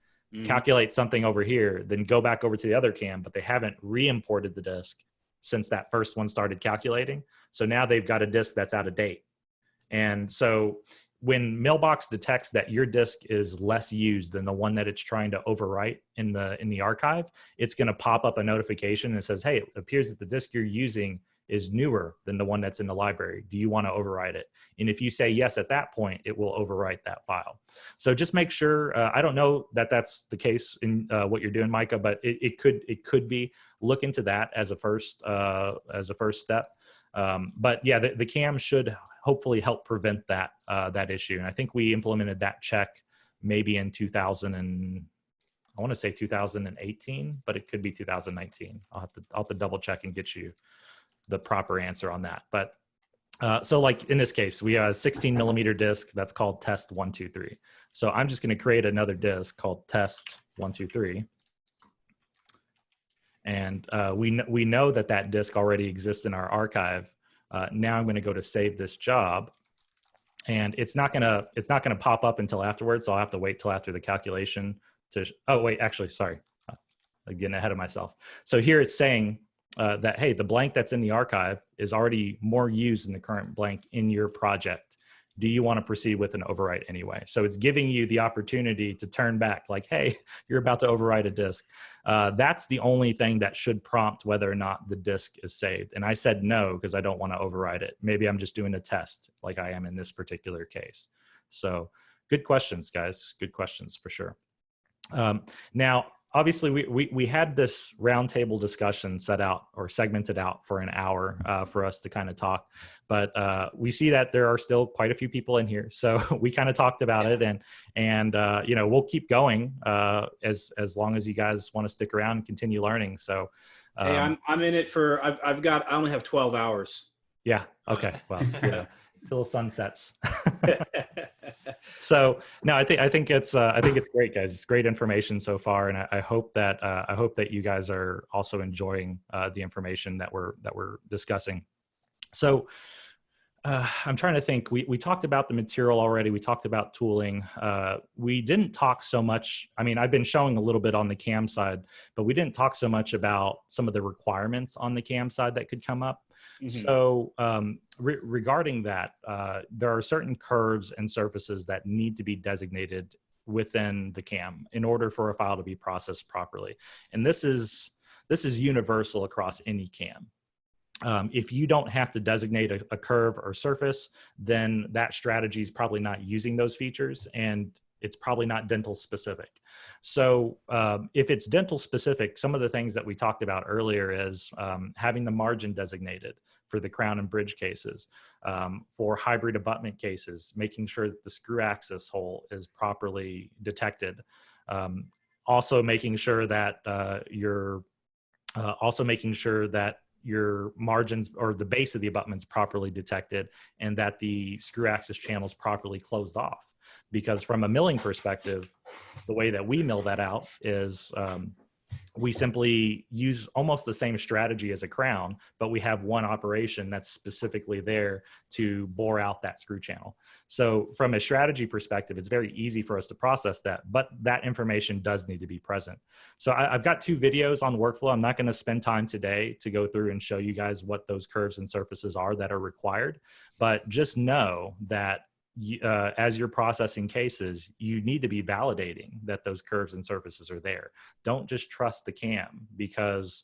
calculate something over here, then go back over to the other CAM, but they haven't re-imported the disk since that first one started calculating. So now they've got a disk that's out of date. And so when MillBox detects that your disk is less used than the one that it's trying to overwrite in the archive, it's going to pop up a notification that says, hey, it appears that the disk you're using is newer than the one that's in the library. Do you want to overwrite it? And if you say yes at that point, it will overwrite that file. So just make sure, I don't know that that's the case in what you're doing, Micah, but it could be. Look into that as a first step. But yeah, the CAM should hopefully help prevent that issue. And I think we implemented that check maybe in 2018, but it could be 2019. I'll have to double check and get you the proper answer on that. But so like in this case, we have a 16 millimeter disk that's called test 123. So I'm just going to create another disk called test 123. And we know that disk already exists in our archive. Now I'm going to go to save this job, and it's not going to pop up until afterwards. So I'll have to wait till after the calculation to. Oh wait, actually, sorry, I'm getting ahead of myself. So here it's saying that hey, the blank that's in the archive is already more used than the current blank in your project. Do you want to proceed with an overwrite anyway? So it's giving you the opportunity to turn back, like, hey, you're about to overwrite a disk. That's the only thing that should prompt whether or not the disk is saved. And I said no, because I don't want to overwrite it. Maybe I'm just doing a test like I am in this particular case. So good questions, guys. Good questions for sure. Now, obviously, we had this roundtable discussion set out or segmented out for an hour for us to kind of talk, but we see that there are still quite a few people in here, so we kind of talked about it, and you know, we'll keep going as long as you guys want to stick around and continue learning. So, hey, I'm in it for I only have 12 hours. Yeah. Okay. Well, yeah, till the sun sets. So no, I think it's great, guys. It's great information so far, and I hope that you guys are also enjoying the information that we're discussing. So I'm trying to think. We talked about the material already. We talked about tooling. We didn't talk so much. I mean, I've been showing a little bit on the CAM side, but we didn't talk so much about some of the requirements on the CAM side that could come up. Mm-hmm. So regarding that, there are certain curves and surfaces that need to be designated within the CAM in order for a file to be processed properly. And this is universal across any CAM. If you don't have to designate a curve or surface, then that strategy is probably not using those features. And it's probably not dental specific. So if it's dental specific, some of the things that we talked about earlier is having the margin designated for the crown and bridge cases, for hybrid abutment cases, making sure that the screw axis hole is properly detected. Also making sure that your margins or the base of the abutment's properly detected, and that the screw axis channel is properly closed off. Because from a milling perspective, the way that we mill that out is we simply use almost the same strategy as a crown, but we have one operation that's specifically there to bore out that screw channel. So from a strategy perspective, it's very easy for us to process that, but that information does need to be present. So I've got 2 videos on the workflow. I'm not going to spend time today to go through and show you guys what those curves and surfaces are that are required, but just know that as you're processing cases, you need to be validating that those curves and surfaces are there. Don't just trust the CAM, because,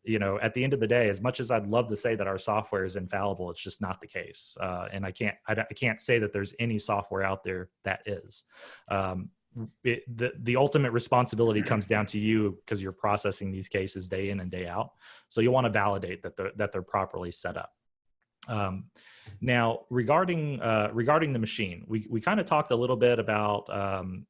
you know, at the end of the day, as much as I'd love to say that our software is infallible, it's just not the case. And I can't say that there's any software out there that is. The ultimate responsibility comes down to you, because you're processing these cases day in and day out. So you want to validate that they're properly set up. Now, regarding the machine, we kind of talked a little bit about,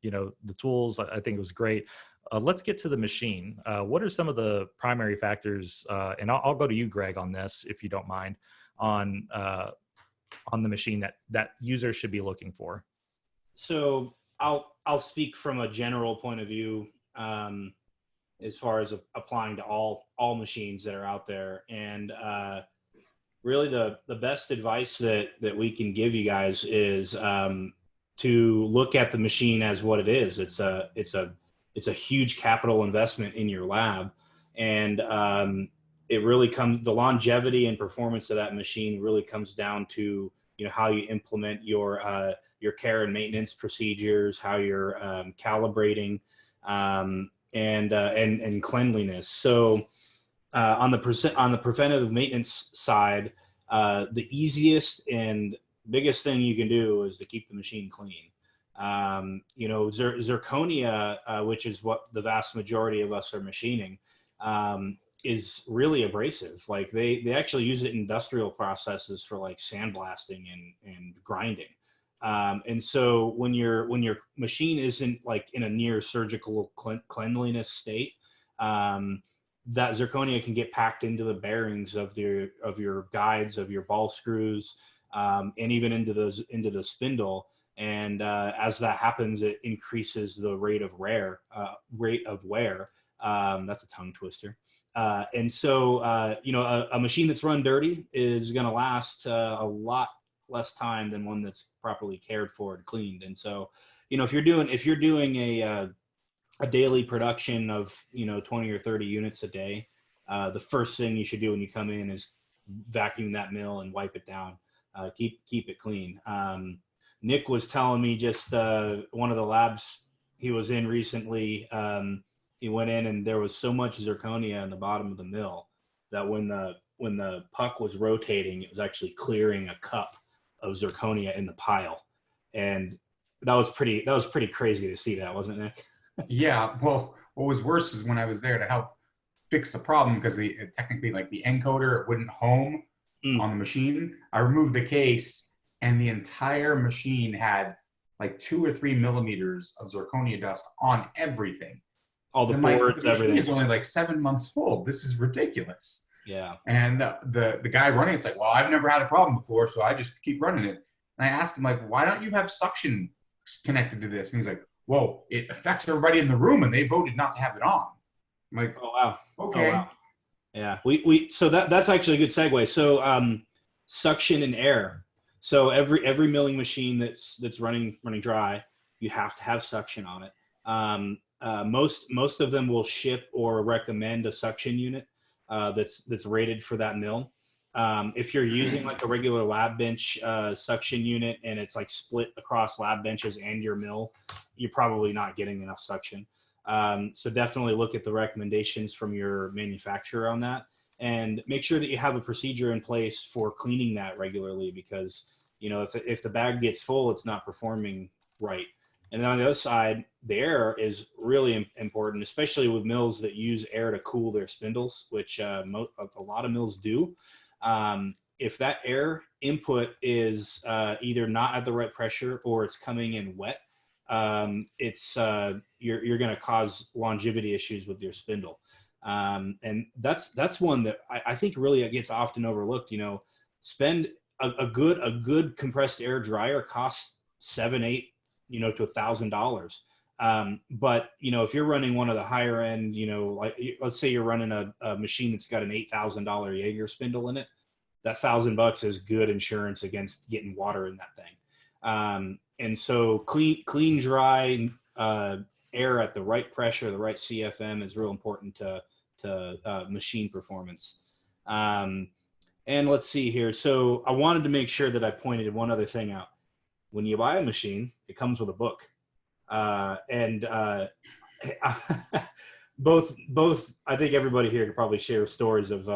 you know, the tools. I think it was great. Let's get to the machine. What are some of the primary factors? And I'll go to you, Greg, on this, if you don't mind, on the machine that users should be looking for. So I'll speak from a general point of view, as far as applying to all machines that are out there. And really the best advice that we can give you guys is to look at the machine as what it is. It's a huge capital investment in your lab, and it really comes, the longevity and performance of that machine really comes down to, you know, how you implement your care and maintenance procedures, how you're calibrating, and cleanliness. So on the preventative maintenance side, the easiest and biggest thing you can do is to keep the machine clean. You know, zirconia, which is what the vast majority of us are machining, is really abrasive. Like they actually use it in industrial processes for like sandblasting and grinding. And so when your machine isn't like in a near surgical cleanliness state, that zirconia can get packed into the bearings of your guides, of your ball screws, and even into the spindle. And as that happens, it increases the rate of wear. That's a tongue twister. And so you know, a machine that's run dirty is going to last a lot less time than one that's properly cared for and cleaned. And so, you know, if you're doing a daily production of, you know, 20 or 30 units a day, the first thing you should do when you come in is vacuum that mill and wipe it down. Keep it clean. Nick was telling me just one of the labs he was in recently, he went in and there was so much zirconia in the bottom of the mill that when the puck was rotating, it was actually clearing a cup of zirconia in the pile. And that was pretty crazy to see that, wasn't it, Nick? Yeah, well, what was worse is when I was there to help fix the problem, because technically, like, the encoder, it wouldn't home on the machine. I removed the case, and the entire machine had like 2 or 3 millimeters of zirconia dust on everything. All the boards, the everything. It's only like 7 months old. This is ridiculous. Yeah. And the guy running it's like, well, I've never had a problem before, so I just keep running it. And I asked him, like, why don't you have suction connected to this? And he's like, whoa, it affects everybody in the room, and they voted not to have it on. I'm like, oh wow, okay. Oh, wow. Yeah, we so that's actually a good segue. So suction and air. So every milling machine that's running dry, you have to have suction on it. Most of them will ship or recommend a suction unit that's rated for that mill. If you're using like a regular lab bench suction unit and it's like split across lab benches and your mill, you're probably not getting enough suction. So definitely look at the recommendations from your manufacturer on that, and make sure that you have a procedure in place for cleaning that regularly, because, you know, if the bag gets full, it's not performing right. And then on the other side, the air is really important, especially with mills that use air to cool their spindles, which a lot of mills do. If that air input is either not at the right pressure or it's coming in wet, you're going to cause longevity issues with your spindle. And that's one that I think really gets often overlooked. You know, spend a good compressed air dryer costs 7, 8, to $1,000. But if you're running one of the higher end, like let's say you're running a machine that's got an $8,000 Jaeger spindle in it, that $1,000 is good insurance against getting water in that thing. And so clean, dry air at the right pressure, the right CFM is real important to machine performance. And let's see here. So I wanted to make sure that I pointed one other thing out. When you buy a machine, it comes with a book. Both, I think everybody here could probably share stories of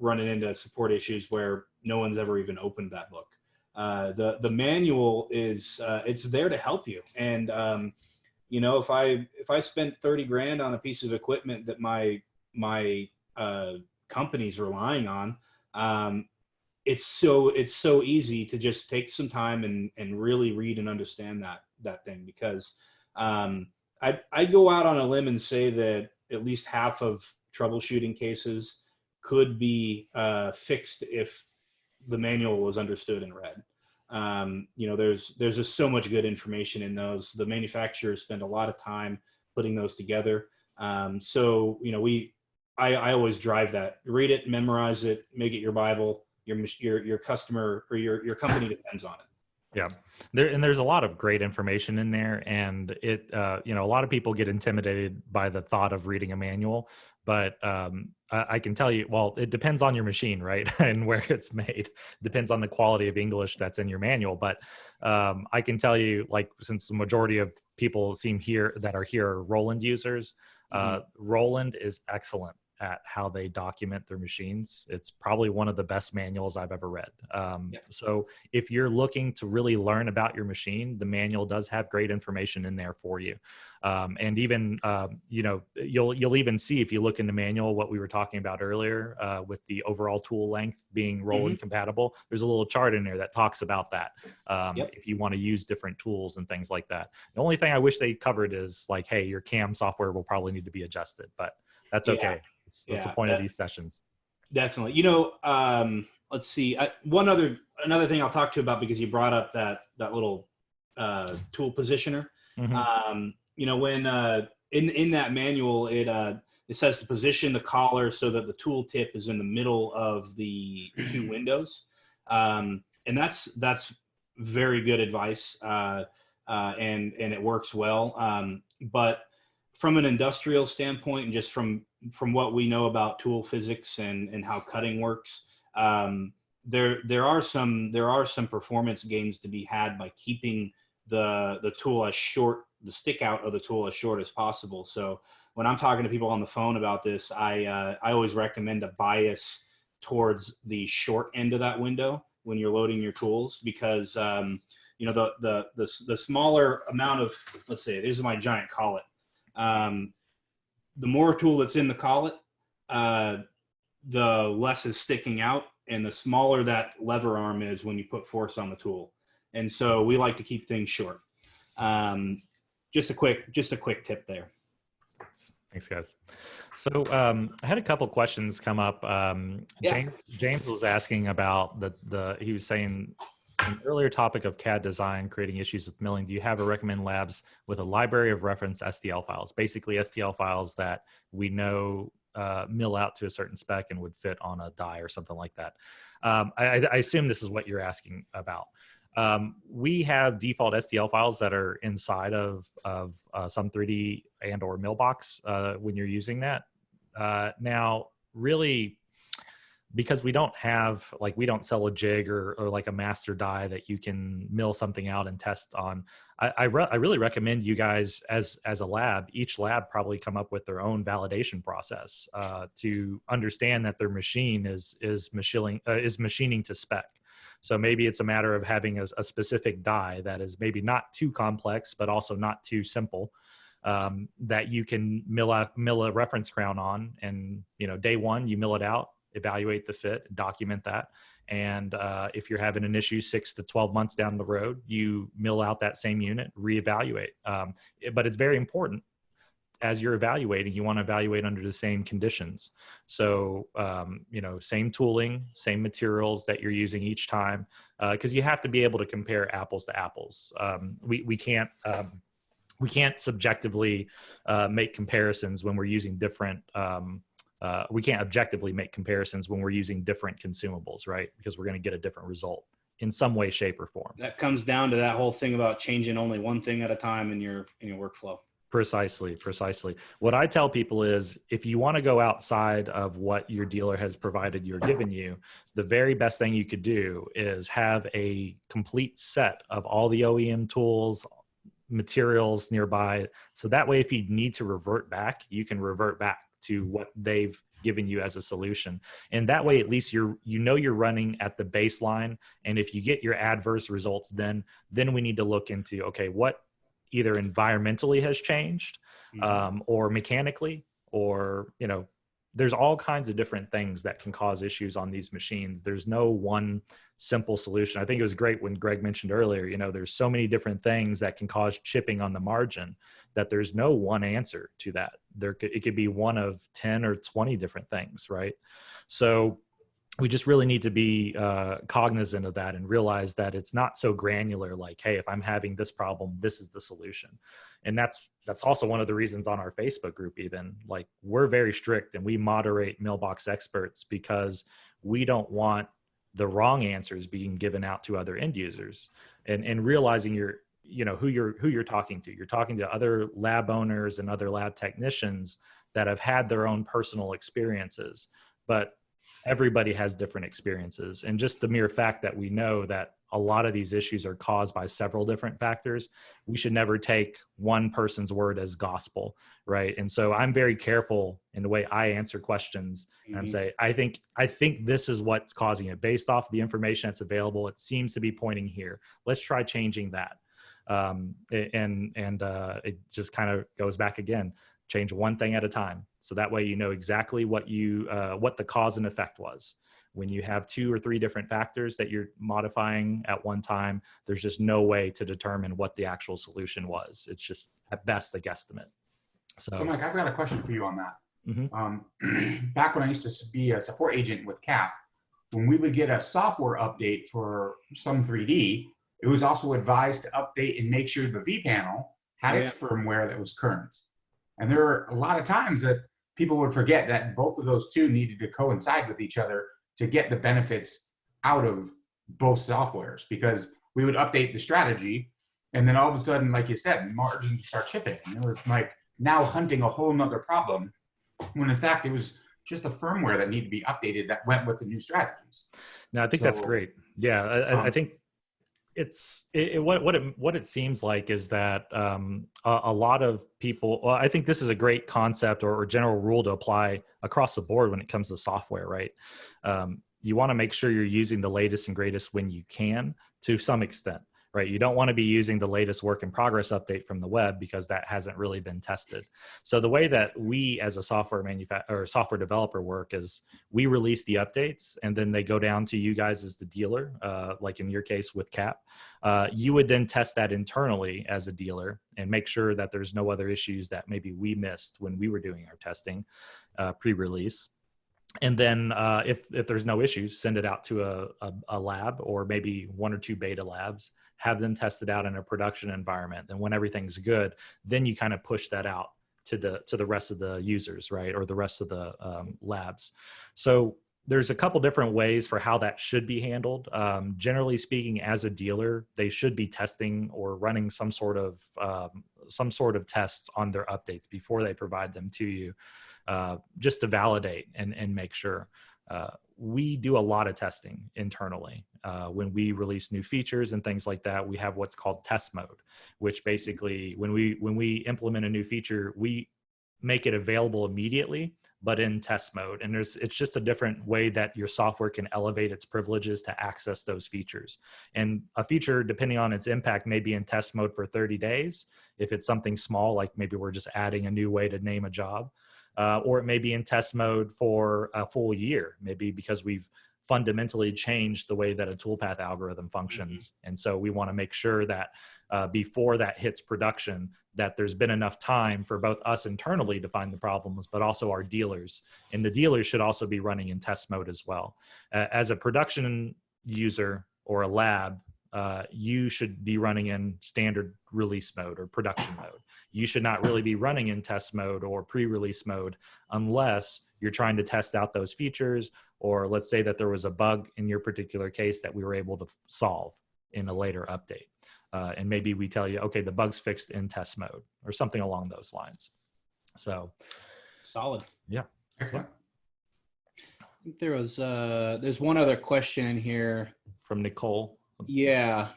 running into support issues where no one's ever even opened that book. The manual is it's there to help you. And if I spent 30 grand on a piece of equipment that my company's relying on, it's so easy to just take some time and really read and understand that thing, because I'd go out on a limb and say that at least half of troubleshooting cases could be fixed if the manual was understood and read. There's just so much good information in those. The manufacturers spend a lot of time putting those together. I always drive that. Read it, memorize it, make it your Bible. Your customer or your company depends on it. Yeah, there's a lot of great information in there, and a lot of people get intimidated by the thought of reading a manual, but I can tell you, well, it depends on your machine, right, and where it's made. Depends on the quality of English that's in your manual, but I can tell you, like, since the majority of people are Roland users, Roland is excellent at how they document their machines. It's probably one of the best manuals I've ever read. So if you're looking to really learn about your machine, the manual does have great information in there for you. And even, you'll even see, if you look in the manual, what we were talking about earlier with the overall tool length being Roland compatible, there's a little chart in there that talks about that. If you want to use different tools and things like that. The only thing I wish they covered is like, hey, your CAM software will probably need to be adjusted, but that's okay. That's the point of these sessions. Definitely. Let's see. Another thing I'll talk to you about, because you brought up that little tool positioner. When in that manual, it says to position the collar so that the tool tip is in the middle of the two windows, and that's very good advice, and it works well. But from an industrial standpoint, and just from what we know about tool physics and how cutting works, there are some performance gains to be had by keeping the tool as short, the stick out of the tool as short as possible. So when I'm talking to people on the phone about this, I always recommend a bias towards the short end of that window when you're loading your tools, because the smaller amount of, let's say, this is my giant collet. The more tool that's in the collet, the less is sticking out, and the smaller that lever arm is when you put force on the tool. And so we like to keep things short. Just a quick tip there. Thanks, guys. So I had a couple questions come up. James was asking about he was saying, an earlier topic of CAD design creating issues with milling, do you have or recommend labs with a library of reference STL files? Basically STL files that we know mill out to a certain spec and would fit on a die or something like that. I assume this is what you're asking about. We have default STL files that are inside of some 3D and or MillBox when you're using that. Now, really, because we don't have, like, we don't sell a jig or like a master die that you can mill something out and test on. I really recommend you guys as a lab, each lab probably come up with their own validation process to understand that their machine is machining to spec. So maybe it's a matter of having a specific die that is maybe not too complex, but also not too simple, that you can mill a reference crown on. And, day one, you mill it out, evaluate the fit, document that. And if you're having an issue 6 to 12 months down the road, you mill out that same unit, reevaluate. But it's very important, as you're evaluating, you want to evaluate under the same conditions. So, same tooling, same materials that you're using each time, because you have to be able to compare apples to apples. We can't subjectively make comparisons when we're using different. We can't objectively make comparisons when we're using different consumables, right? Because we're going to get a different result in some way, shape, or form. That comes down to that whole thing about changing only one thing at a time in your workflow. Precisely. What I tell people is, if you want to go outside of what your dealer has provided or given you, the very best thing you could do is have a complete set of all the OEM tools, materials nearby. So that way, if you need to revert back, you can revert back to what they've given you as a solution. And that way, at least you're running at the baseline. And if you get your adverse results, then we need to look into, okay, what either environmentally has changed, or mechanically, or, there's all kinds of different things that can cause issues on these machines. There's no one simple solution. I think it was great when Greg mentioned earlier, there's so many different things that can cause chipping on the margin that there's no one answer to that. It could be one of 10 or 20 different things, right? So we just really need to be cognizant of that and realize that it's not so granular, like, hey, if I'm having this problem, this is the solution. And that's also one of the reasons on our Facebook group, even, like, we're very strict and we moderate MillBox experts, because we don't want the wrong answers being given out to other end users, and realizing who you're talking to. You're talking to other lab owners and other lab technicians that have had their own personal experiences, but everybody has different experiences. And just the mere fact that we know that a lot of these issues are caused by several different factors, we should never take one person's word as gospel, right? And so I'm very careful in the way I answer questions and say, I think this is what's causing it based off the information that's available. It seems to be pointing here. Let's try changing that. It just kind of goes back again. Change one thing at a time. So that way, exactly what the cause and effect was. When you have 2 or 3 different factors that you're modifying at one time, there's just no way to determine what the actual solution was. It's just at best a guesstimate. So Mike, I've got a question for you on that. Mm-hmm. Back when I used to be a support agent with CAP, when we would get a software update for some 3D, it was also advised to update and make sure the V panel had its firmware that was current. And there are a lot of times that people would forget that both of those two needed to coincide with each other to get the benefits out of both softwares, because we would update the strategy, and then all of a sudden, like you said, margins start chipping. We're like now hunting a whole nother problem, when in fact it was just the firmware that needed to be updated that went with the new strategies. No, I think that's great. Yeah, I think what it seems like is that a lot of people, well, I think this is a great concept or general rule to apply across the board when it comes to software, right? You want to make sure you're using the latest and greatest when you can, to some extent, right? You don't want to be using the latest work in progress update from the web, because that hasn't really been tested. So the way that we as a software software developer work is, we release the updates and then they go down to you guys as the dealer, like in your case with CAP. You would then test that internally as a dealer and make sure that there's no other issues that maybe we missed when we were doing our testing pre-release. And then if there's no issues, send it out to a lab, or maybe 1 or 2 beta labs, have them test it out in a production environment. And when everything's good, then you kind of push that out to the rest of the users, right? Or the rest of the labs. So there's a couple different ways for how that should be handled. Generally speaking, as a dealer, they should be testing or running some sort of tests on their updates before they provide them to you. Just to validate and make sure. We do a lot of testing internally. When we release new features and things like that, we have what's called test mode, which basically when we implement a new feature, we make it available immediately, but in test mode. And it's just a different way that your software can elevate its privileges to access those features. And a feature, depending on its impact, may be in test mode for 30 days. If it's something small, like maybe we're just adding a new way to name a job, or it may be in test mode for a full year, maybe because we've fundamentally changed the way that a toolpath algorithm functions. And so we want to make sure that before that hits production, that there's been enough time for both us internally to find the problems, but also our dealers. And the dealers should also be running in test mode as well. As a production user or a lab, you should be running in standard release mode or production mode. You should not really be running in test mode or pre-release mode unless you're trying to test out those features, or let's say that there was a bug in your particular case that we were able to solve in a later update. And maybe we tell you, okay, the bug's fixed in test mode or something along those lines. So solid. Yeah. Excellent. There's one other question in here from Nicole. Yeah.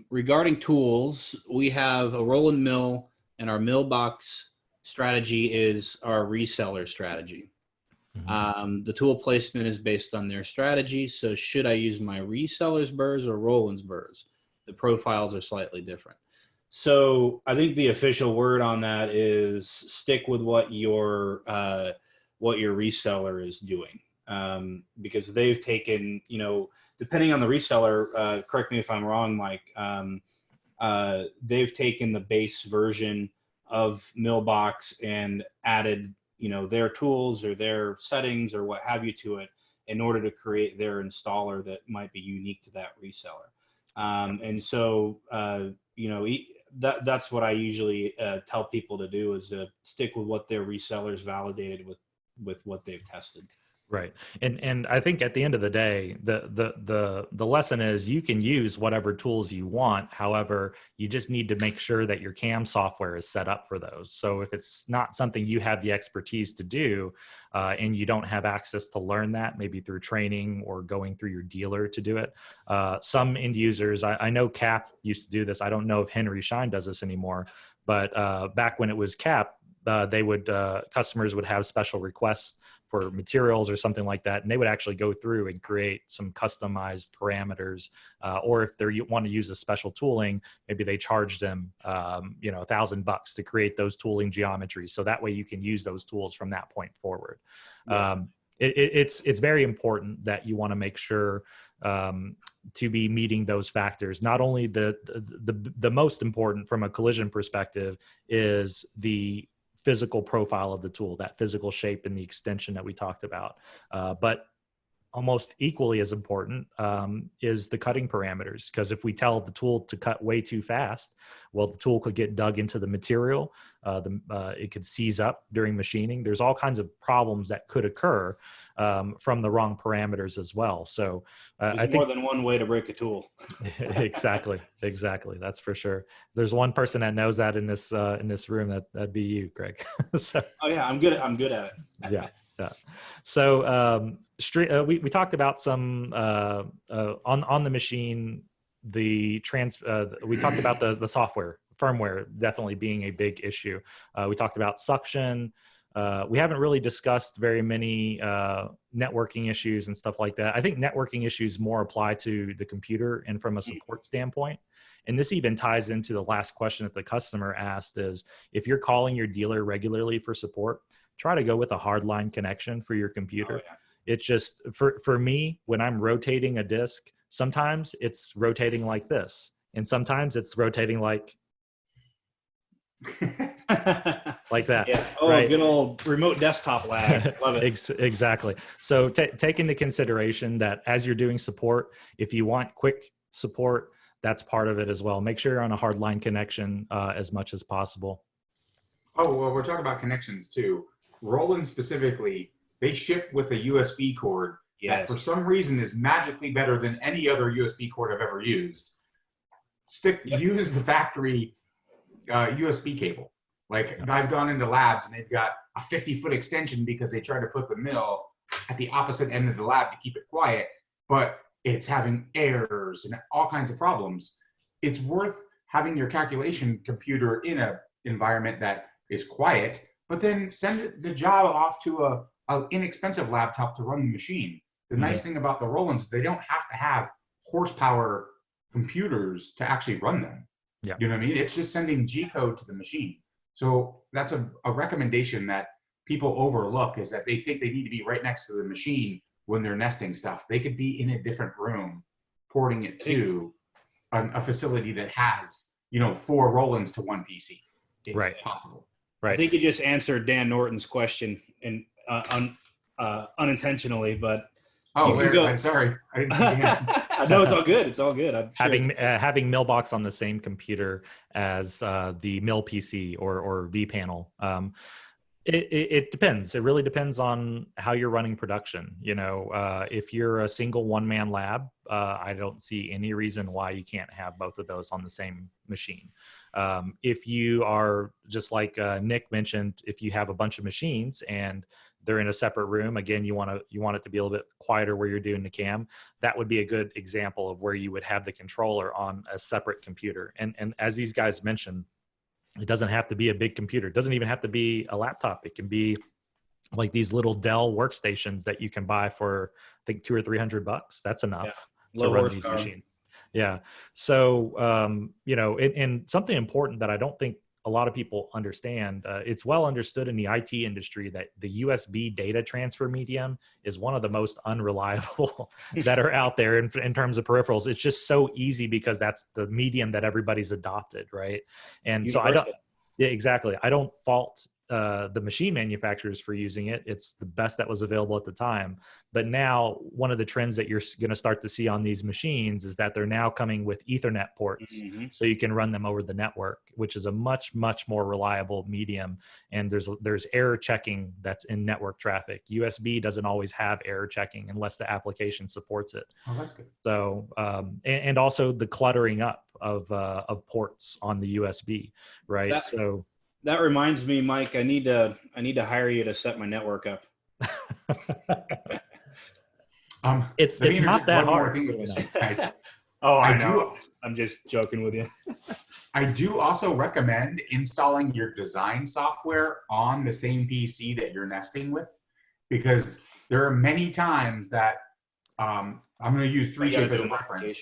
Regarding tools, we have a roll and mill, and our MillBox strategy is our reseller strategy. The tool placement is based on their strategy. So should I use my reseller's burrs or Roland's burrs? The profiles are slightly different. So I think the official word on that is stick with what your reseller is doing, because they've taken, depending on the reseller, correct me if I'm wrong, Mike, they've taken the base version of MillBox and added, their tools or their settings or what have you to it in order to create their installer that might be unique to that reseller. And so, that's what I usually tell people to do, is to stick with what their resellers validated with what they've tested. Right. And I think at the end of the day, the lesson is you can use whatever tools you want. However, you just need to make sure that your CAM software is set up for those. So if it's not something you have the expertise to do, and you don't have access to learn that, maybe through training or going through your dealer to do it. Some end users, I know CAP used to do this. I don't know if Henry Schein does this anymore, but back when it was CAP, customers would have special requests for materials or something like that, and they would actually go through and create some customized parameters. Or if they want to use a special tooling, maybe they charged them, $1,000 to create those tooling geometries. So that way you can use those tools from that point forward. Yeah. It's very important that you want to make sure to be meeting those factors. Not only the most important from a collision perspective is the physical profile of the tool, that physical shape and the extension that we talked about. But almost equally as important is the cutting parameters. Because if we tell the tool to cut way too fast, well, the tool could get dug into the material. It could seize up during machining. There's all kinds of problems that could occur from the wrong parameters as well. So I think more than one way to break a tool. Exactly. That's for sure. There's one person that knows that in this room. That'd be you, Greg. So, oh yeah, I'm good at it. Yeah. So we talked about some on the machine. We talked about the software, firmware definitely being a big issue. We talked about suction. We haven't really discussed very many networking issues and stuff like that. I think networking issues more apply to the computer and from a support standpoint. And this even ties into the last question that the customer asked is, if you're calling your dealer regularly for support, try to go with a hardline connection for your computer. Oh, yeah. It's just, for me, when I'm rotating a disc, sometimes it's rotating like this. And sometimes it's rotating like that. Yeah. Oh, right? Good old remote desktop lag. Love it. Exactly. So take into consideration that as you're doing support, if you want quick support, that's part of it as well. Make sure you're on a hardline connection as much as possible. Oh, well, we're talking about connections too. Roland specifically, they ship with a USB cord that for some reason is magically better than any other USB cord I've ever used. Use the factory USB cable. I've gone into labs and they've got a 50-foot extension because they try to put the mill at the opposite end of the lab to keep it quiet, but it's having errors and all kinds of problems. It's worth having your calculation computer in an environment that is quiet but then send the job off to a inexpensive laptop to run the machine. The nice thing about the Rollins, they don't have to have horsepower computers to actually run them. Yeah. You know what I mean? It's just sending G code to the machine. So that's a recommendation that people overlook, is that they think they need to be right next to the machine when they're nesting stuff. They could be in a different room porting it to a facility that has, 4 Rollins to 1 PC. It's possible. Right. I think you just answered Dan Norton's question and unintentionally, but I'm sorry. I didn't see Dan. No, it's all good. It's all good. I'm sure having MillBox on the same computer as the Mill PC or vPanel. It depends. It really depends on how you're running production. If you're a single one-man lab, I don't see any reason why you can't have both of those on the same machine. If you are just like Nick mentioned, if you have a bunch of machines and they're in a separate room, again, you want it to be a little bit quieter where you're doing the cam. That would be a good example of where you would have the controller on a separate computer. And as these guys mentioned, it doesn't have to be a big computer. It doesn't even have to be a laptop. It can be like these little Dell workstations that you can buy for, I think, $200 or $300. That's enough to run these machines. Yeah. So, and something important that I don't think a lot of people understand, it's well understood in the IT industry that the USB data transfer medium is one of the most unreliable that are out there in terms of peripherals. It's just so easy because that's the medium that everybody's adopted, right? And so exactly. I don't fault the machine manufacturers for using it. It's the best that was available at the time. But now one of the trends that you're going to start to see on these machines is that they're now coming with Ethernet ports, so you can run them over the network, which is a much, much more reliable medium. And there's error checking that's in network traffic. USB doesn't always have error checking unless the application supports it. Oh, that's good. So, and also the cluttering up of ports on the USB, right? That reminds me, Mike, I need to hire you to set my network up. It's not that hard. I know. I'm just joking with you. I do also recommend installing your design software on the same PC that you're nesting with, because there are many times that I'm going to use 3Shape as a reference.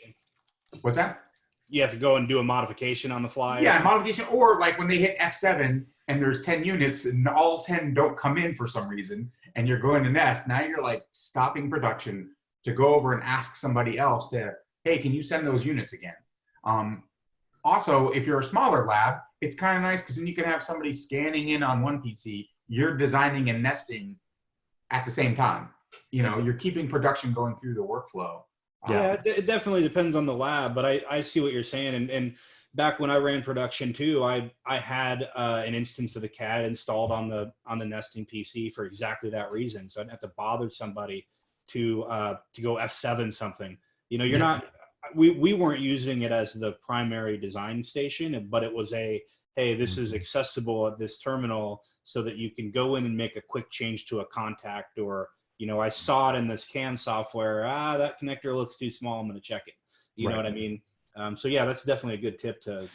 What's that? You have to go and do a modification on the fly. Yeah, modification, or like when they hit F7 and there's 10 units and all 10 don't come in for some reason, and you're going to nest. Now you're like stopping production to go over and ask somebody else to, hey, can you send those units again? Also, if you're a smaller lab, it's kind of nice because then you can have somebody scanning in on one PC, you're designing and nesting at the same time. You're keeping production going through the workflow. Yeah, it definitely depends on the lab, but I see what you're saying. And back when I ran production too, I had an instance of the CAD installed on the nesting PC for exactly that reason. So I didn't have to bother somebody to go F7 something. You're not. We weren't using it as the primary design station, but it was hey, this is accessible at this terminal so that you can go in and make a quick change to a contact, or I saw it in this CAM software. That connector looks too small. I'm going to check it. You know what I mean? So yeah, that's definitely a good tip to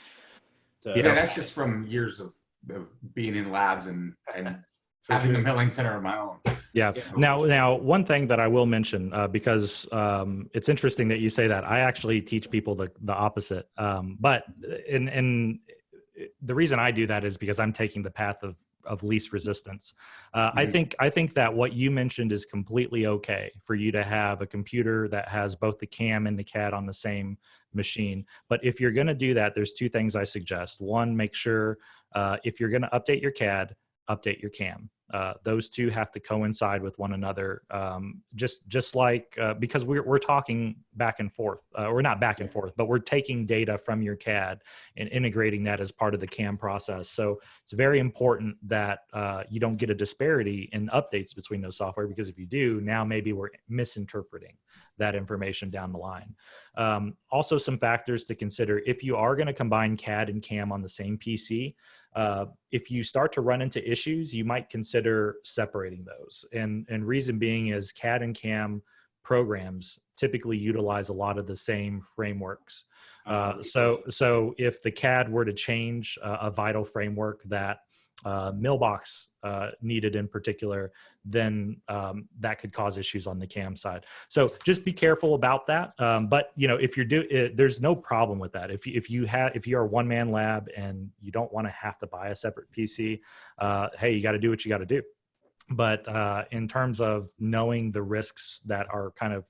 yeah, that's just from years of being in labs and having a milling center of my own. Yeah. Now, one thing that I will mention, because it's interesting that you say that. I actually teach people the opposite. But the reason I do that is because I'm taking the path of least resistance. I think that what you mentioned is completely okay for you to have a computer that has both the CAM and the CAD on the same machine. But if you're going to do that, there's 2 things I suggest. One, make sure if you're going to update your CAD, update your CAM. Those 2 have to coincide with one another. Just like because we're talking back and forth. We're not back and forth, but we're taking data from your CAD and integrating that as part of the CAM process. So it's very important that you don't get a disparity in updates between those software, because if you do, now maybe we're misinterpreting that information down the line. Also, some factors to consider if you are going to combine CAD and CAM on the same PC. If you start to run into issues, you might consider separating those. And reason being is CAD and CAM programs typically utilize a lot of the same frameworks. So if the CAD were to change a vital framework that MillBox needed in particular, then that could cause issues on the CAM side. So just be careful about that. But if you're there's no problem with that. If you're a one-man lab and you don't want to have to buy a separate PC, hey, you got to do what you got to do. But in terms of knowing the risks that are kind of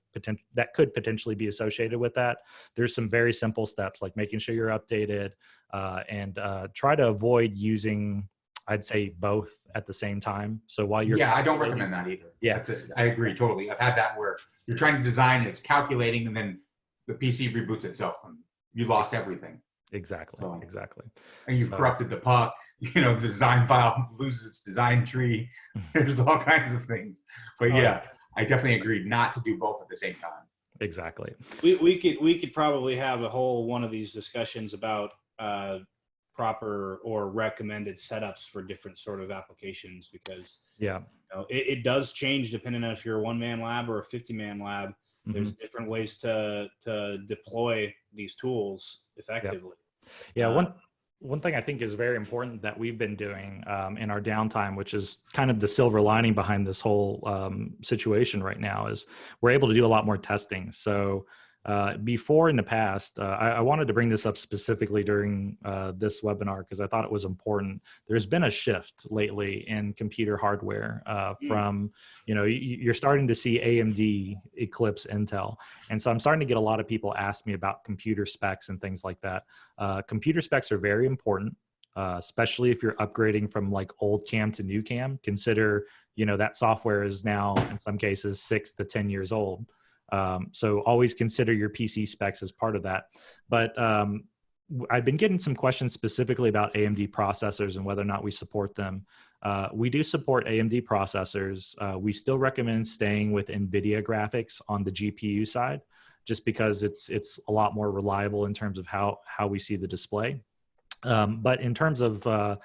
that could potentially be associated with that, there's some very simple steps like making sure you're updated and try to avoid using, I'd say, both at the same time. So while you're I don't recommend that either. Yeah, I agree totally. I've had that where you're trying to design, it's calculating, and then the PC reboots itself, and you lost everything. Exactly. And you've corrupted the puck. The design file loses its design tree. There's all kinds of things. But I definitely agree not to do both at the same time. Exactly. We could probably have a whole one of these discussions about proper or recommended setups for different sort of applications, because it does change depending on if you're a one-man lab or a 50-man lab. Mm-hmm. There's different ways to deploy these tools effectively. One thing I think is very important that we've been doing in our downtime, which is kind of the silver lining behind this whole situation right now, is we're able to do a lot more testing. So before in the past, I wanted to bring this up specifically during this webinar because I thought it was important. There's been a shift lately in computer hardware from, you're starting to see AMD eclipse Intel. And so I'm starting to get a lot of people ask me about computer specs and things like that. Computer specs are very important. Especially if you're upgrading from like old CAM to new CAM. Consider, that software is now in some cases 6 to 10 years old. So always consider your PC specs as part of that. But I've been getting some questions specifically about AMD processors and whether or not we support them. We do support AMD processors. We still recommend staying with NVIDIA graphics on the GPU side, just because it's a lot more reliable in terms of how we see the display. But in terms of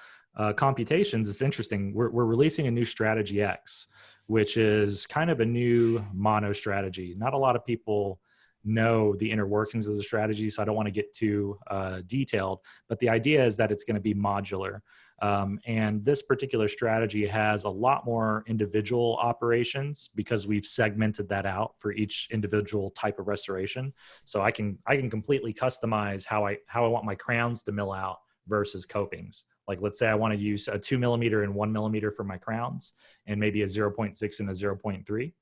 computations, it's interesting. We're releasing a new Strategy X, which is kind of a new mono strategy. Not a lot of people know the inner workings of the strategy, so I don't want to get too detailed, but the idea is that it's going to be modular. And this particular strategy has a lot more individual operations because we've segmented that out for each individual type of restoration. So I can completely customize how I want my crowns to mill out versus copings. Like, let's say I want to use a 2 millimeter and 1 millimeter for my crowns, and maybe a 0.6 and a 0.3.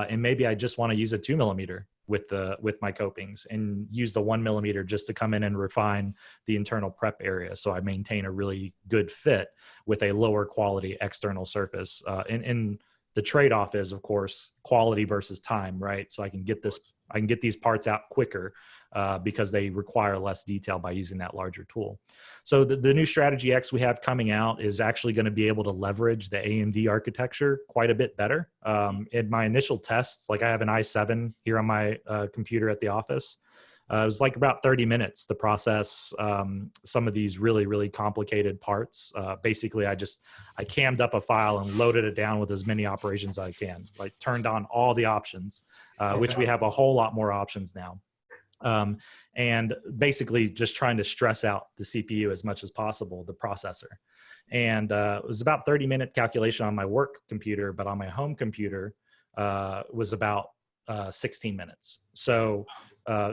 And maybe I just want to use a 2 millimeter with my copings and use the 1 millimeter just to come in and refine the internal prep area. So I maintain a really good fit with a lower quality external surface. And the trade-off is, of course, quality versus time, right? So I can get these parts out quicker because they require less detail by using that larger tool. So the new Strategy X we have coming out is actually going to be able to leverage the AMD architecture quite a bit better. In my initial tests, like I have an i7 here on my computer at the office. It was like about 30 minutes to process some of these really, really complicated parts. Basically, I cammed up a file and loaded it down with as many operations as I can, like turned on all the options, which we have a whole lot more options now. And basically just trying to stress out the CPU as much as possible, the processor. And it was about 30-minute calculation on my work computer, but on my home computer was about 16 minutes. So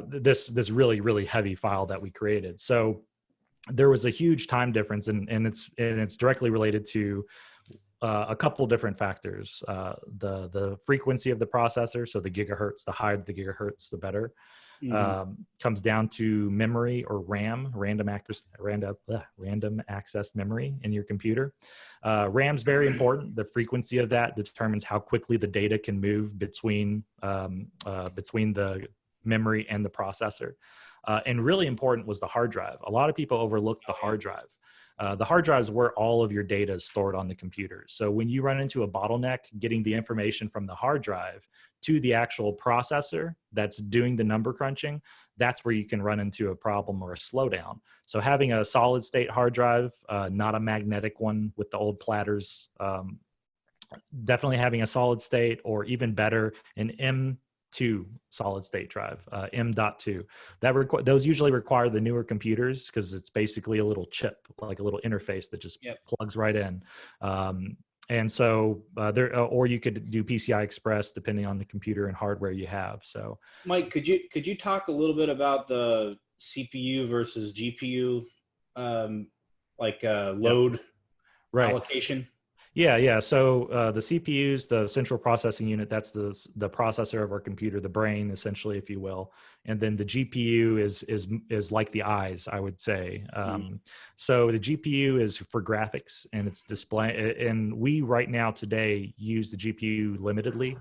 this really, really heavy file that we created. So there was a huge time difference, and it's directly related to a couple different factors. The frequency of the processor, so the gigahertz, the higher the gigahertz, the better. Comes down to memory or RAM, random access memory in your computer. RAM's very important. The frequency of that determines how quickly the data can move between the memory and the processor. And really important was the hard drive. A lot of people overlook the hard drive. The hard drive is where all of your data is stored on the computer. So when you run into a bottleneck, getting the information from the hard drive to the actual processor that's doing the number crunching, that's where you can run into a problem or a slowdown. So having a solid state hard drive, not a magnetic one with the old platters, definitely having a solid state, or even better, an M.2 solid state drive, M.2. Those usually require the newer computers because it's basically a little chip, like a little interface that just plugs right in. And so or you could do PCI Express depending on the computer and hardware you have. So, Mike, could you talk a little bit about the CPU versus GPU, load allocation? Yeah. So the CPUs, the central processing unit, that's the processor of our computer, the brain, essentially, if you will. And then the GPU is like the eyes, I would say. So the GPU is for graphics and it's display. And we right now today use the GPU limitedly.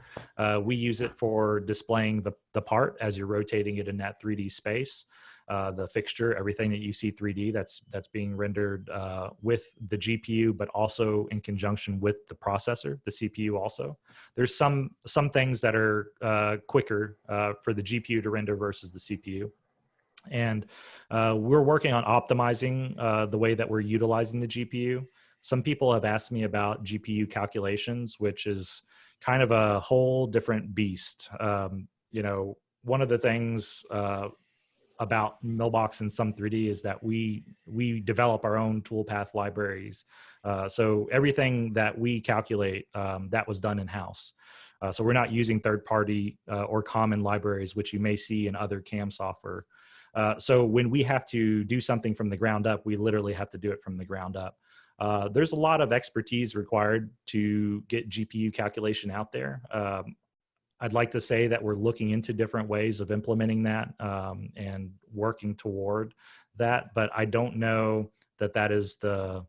We use it for displaying the part as you're rotating it in that 3D space. The fixture, everything that you see 3D, that's being rendered with the GPU, but also in conjunction with the processor, the CPU also. There's some things that are quicker for the GPU to render versus the CPU. And we're working on optimizing the way that we're utilizing the GPU. Some people have asked me about GPU calculations, which is kind of a whole different beast. One of the things about MillBox and Sum 3D is that we develop our own toolpath libraries. So everything that we calculate, that was done in-house. So we're not using third-party or common libraries, which you may see in other CAM software. So when we have to do something from the ground up, we literally have to do it from the ground up. There's a lot of expertise required to get GPU calculation out there. I'd like to say that we're looking into different ways of implementing that and working toward that, but I don't know that is the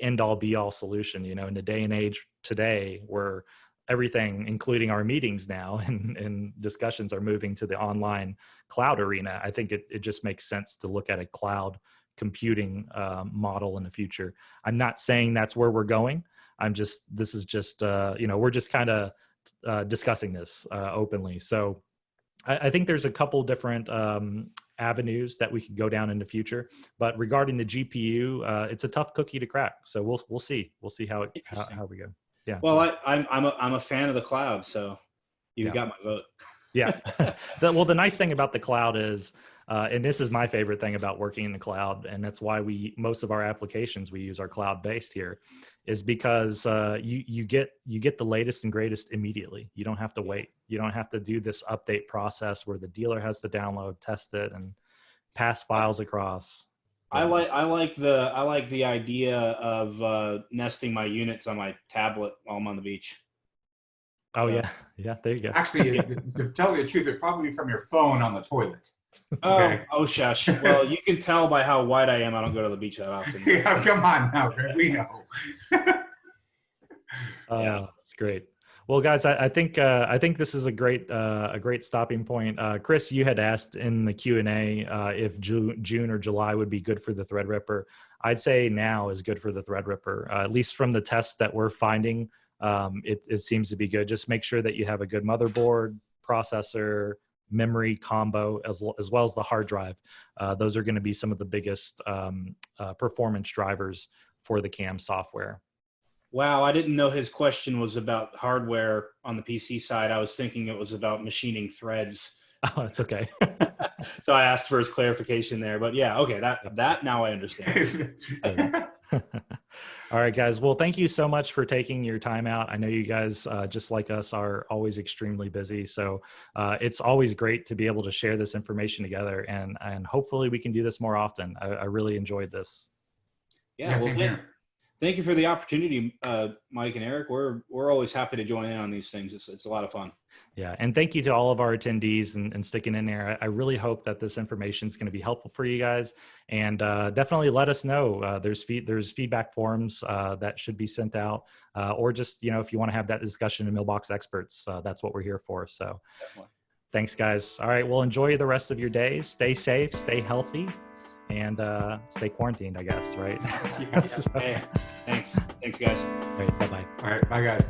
end all be all solution. In the day and age today where everything, including our meetings now and discussions, are moving to the online cloud arena, I think it just makes sense to look at a cloud computing model in the future. I'm not saying that's where we're going. This is just we're just kind of discussing this openly. So I think there's a couple different avenues that we could go down in the future. But regarding the GPU, it's a tough cookie to crack. So we'll see. We'll see how we go. Yeah. Well, I'm a fan of the cloud, so you got my vote. Yeah. The nice thing about the cloud is, and this is my favorite thing about working in the cloud, and that's why most of our applications we use are cloud-based here, is because you get the latest and greatest immediately. You don't have to wait. You don't have to do this update process where the dealer has to download, test it, and pass files across. I like the idea of nesting my units on my tablet while I'm on the beach. Oh yeah, there you go. Actually, to tell you the truth, it'd probably be from your phone on the toilet. Okay. Oh shush. Well, you can tell by how white I am. I don't go to the beach that often. Yeah, come on now, Greg. We know. That's great. Well, guys, I think this is a great stopping point. Chris, you had asked in the Q&A if June or July would be good for the Threadripper. I'd say now is good for the Threadripper, at least from the tests that we're finding. It seems to be good. Just make sure that you have a good motherboard, processor, memory combo, as well as the hard drive. Those are going to be some of the biggest performance drivers for the CAM software. Wow, I didn't know his question was about hardware on the PC side. I was thinking it was about machining threads. Oh, that's okay. So I asked for his clarification there, but yeah, okay, that now I understand. All right, guys. Well, thank you so much for taking your time out. I know you guys, just like us, are always extremely busy. So it's always great to be able to share this information together, and hopefully we can do this more often. I really enjoyed this. Yeah, well, thank you for the opportunity, Mike and Eric. We're always happy to join in on these things. It's a lot of fun. Yeah, and thank you to all of our attendees and sticking in there. I really hope that this information is going to be helpful for you guys, and definitely let us know. There's feedback forms that should be sent out, or just if you want to have that discussion in MillBox Experts, that's what we're here for. So, definitely. Thanks, guys. All right, well, enjoy the rest of your day. Stay safe, stay healthy, and stay quarantined, I guess, right? Hey, thanks, guys. All right, bye-bye. All right, bye, guys.